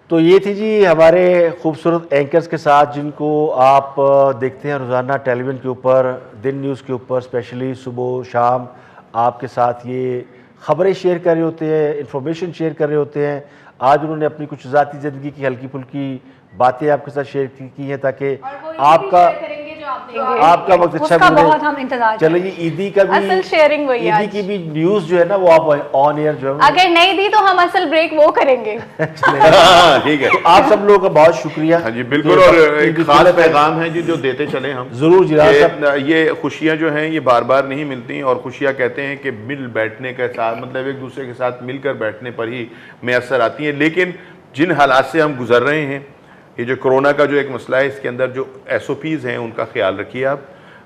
तो ये थी जी हमारे खूबसूरत एंकर्स के साथ जिनको आप देखते हैं रोज़ाना टेलीविज़न के ऊपर, दिन न्यूज़ के ऊपर, स्पेशली सुबह शाम आपके साथ ये ख़बरें शेयर कर रहे होते हैं, इंफॉर्मेशन शेयर कर रहे होते हैं। आज उन्होंने अपनी कुछ ज़ाती ज़िंदगी की हल्की फुल्की बातें आपके साथ शेयर की हैं ताकि आपका वक्त अच्छा उसका बहुत हम इंतजार चलो जी ईदी का भी, असल शेयरिंग वही है ईदी की भी न्यूज़ जो है ना वो आप ऑन एयर जो है वो अगर नहीं दी तो हम असल ब्रेक वो करेंगे। हाँ, ठीक है। तो आप सब लोगों का बहुत शुक्रिया। हाँ जी बिल्कुल। और एक खास पैगाम है जी जो देते चले हम जरूर जी साहब। ये खुशियां जो हैं ये बार बार नहीं मिलती, और खुशियां कहते हैं कि मिल बैठने के साथ, मतलब एक दूसरे के साथ मिलकर बैठने पर ही मैसर आती हैं। लेकिन जिन हालात से हम गुजर रहे हैं, ये जो कोरोना का जो एक मसला है, इसके अंदर जो SOPs हैं उनका ख्याल रखिए। आप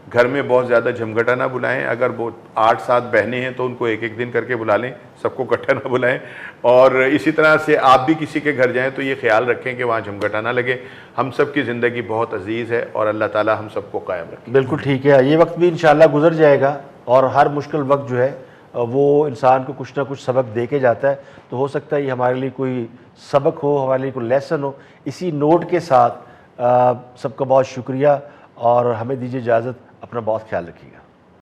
घर में बहुत ज़्यादा झमघटा ना बुलाएं। अगर वो 8-7 बहनें हैं तो उनको एक एक दिन करके बुला लें, सबको इकट्ठा ना बुलाएं। और इसी तरह से आप भी किसी के घर जाएं तो ये ख्याल रखें कि वहाँ झमघटा ना लगे। हम सब की ज़िंदगी बहुत अजीज़ है और अल्लाह ताला हम सबको कायम रखे। बिल्कुल ठीक है, ये वक्त भी इंशाल्लाह गुजर जाएगा और हर मुश्किल वक्त जो है वो इंसान को कुछ ना कुछ सबक दे के जाता है। तो हो सकता है ये हमारे लिए कोई सबक हो, हमारे लिए कोई लेसन हो। इसी नोट के साथ सबका बहुत शुक्रिया और हमें दीजिए इजाज़त। अपना बहुत ख्याल रखिएगा।